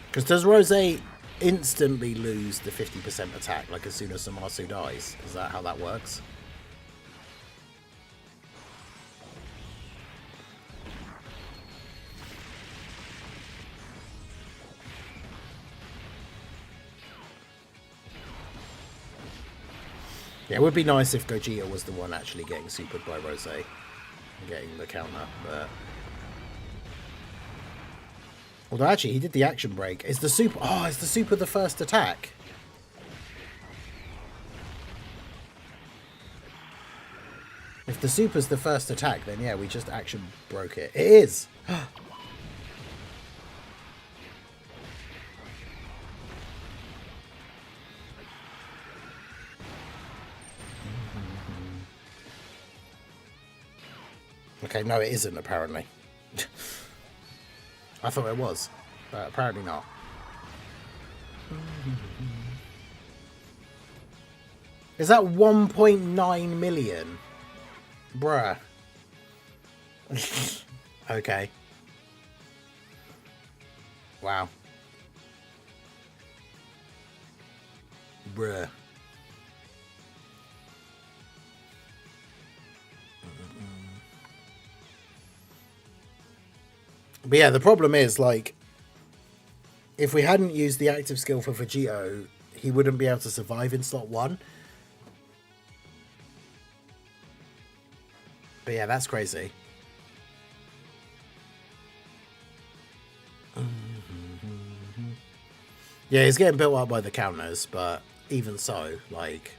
Because does Rose instantly lose the 50% attack, like as soon as Zamasu dies? Is that how that works? Yeah, it would be nice if Gogeta was the one actually getting supered by Rose and getting the counter, but... Although actually, he did the action break. Is the super... Oh, is the super the first attack? If the super's the first attack, then yeah, we just action broke it. It is! Okay, no, it isn't, apparently. I thought it was, but apparently not. Is that 1.9 million? Bruh. Okay. Wow. Bruh. But yeah, the problem is, like, if we hadn't used the active skill for Vegito, he wouldn't be able to survive in slot 1. But yeah, that's crazy. Yeah, he's getting built up by the counters, but even so, like,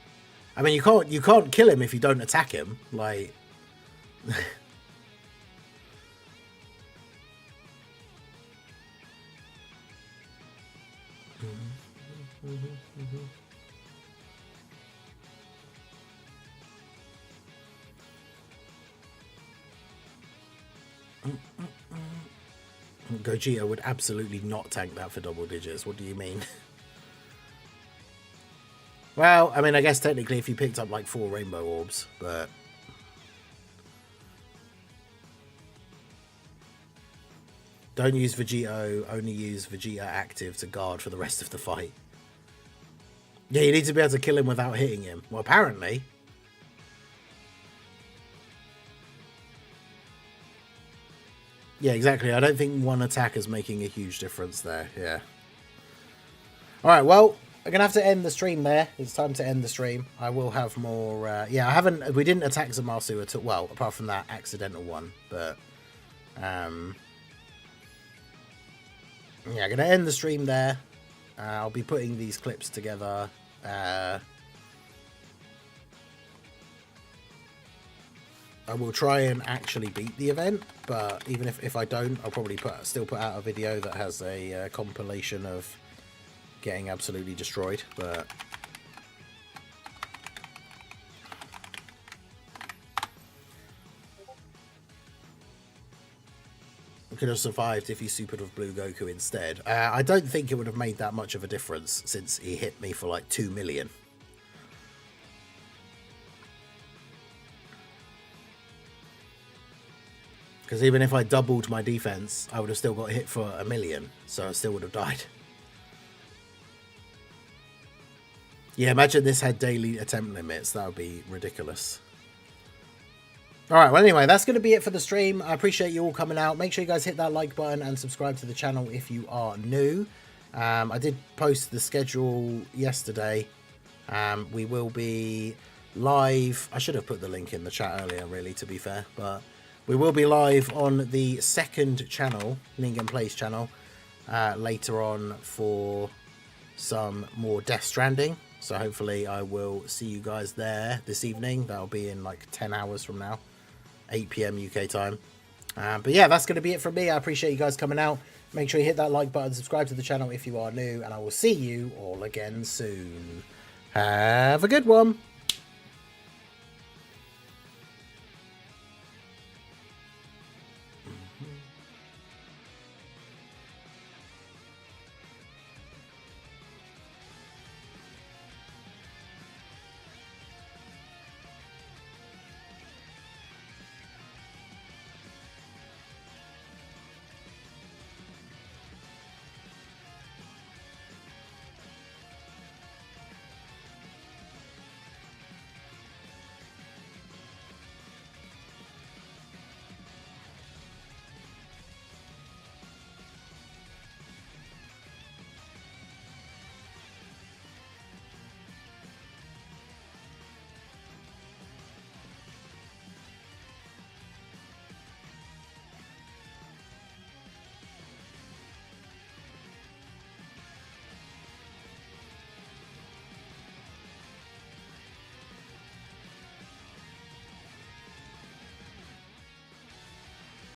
I mean, you can't kill him if you don't attack him, like. Gogeta would absolutely not tank that for double digits. What do you mean? Well, I mean, I guess technically if you picked up like 4 rainbow orbs, but... Don't use Vegito, only use Vegeta active to guard for the rest of the fight. Yeah, you need to be able to kill him without hitting him. Well, apparently. Yeah, exactly. I don't think one attack is making a huge difference there. Yeah. Alright, well, I'm going to have to end the stream there. It's time to end the stream. I will have more... yeah, we didn't attack Zamasu at all. Well, apart from that accidental one. But... yeah, I'm going to end the stream there. I'll be putting these clips together. I will try and actually beat the event, but even if I don't, I'll probably still put out a video that has a compilation of getting absolutely destroyed. But we could have survived if he supered with Blue Goku instead. I don't think it would have made that much of a difference since he hit me for like 2 million. Because even if I doubled my defense, I would have still got hit for 1 million, so I still would have died. Yeah, imagine this had daily attempt limits. That would be ridiculous. All right, well, anyway, that's going to be it for the stream. I appreciate you all coming out. Make sure you guys hit that like button and subscribe to the channel if you are new. I did post the schedule yesterday. We will be live. I should have put the link in the chat earlier, really, to be fair. But we will be live on the second channel, Ningen Plays channel, later on for some more Death Stranding. So hopefully I will see you guys there this evening. That'll be in like 10 hours from now, 8 PM UK time. But yeah, that's going to be it from me. I appreciate you guys coming out. Make sure you hit that like button, subscribe to the channel if you are new, and I will see you all again soon. Have a good one.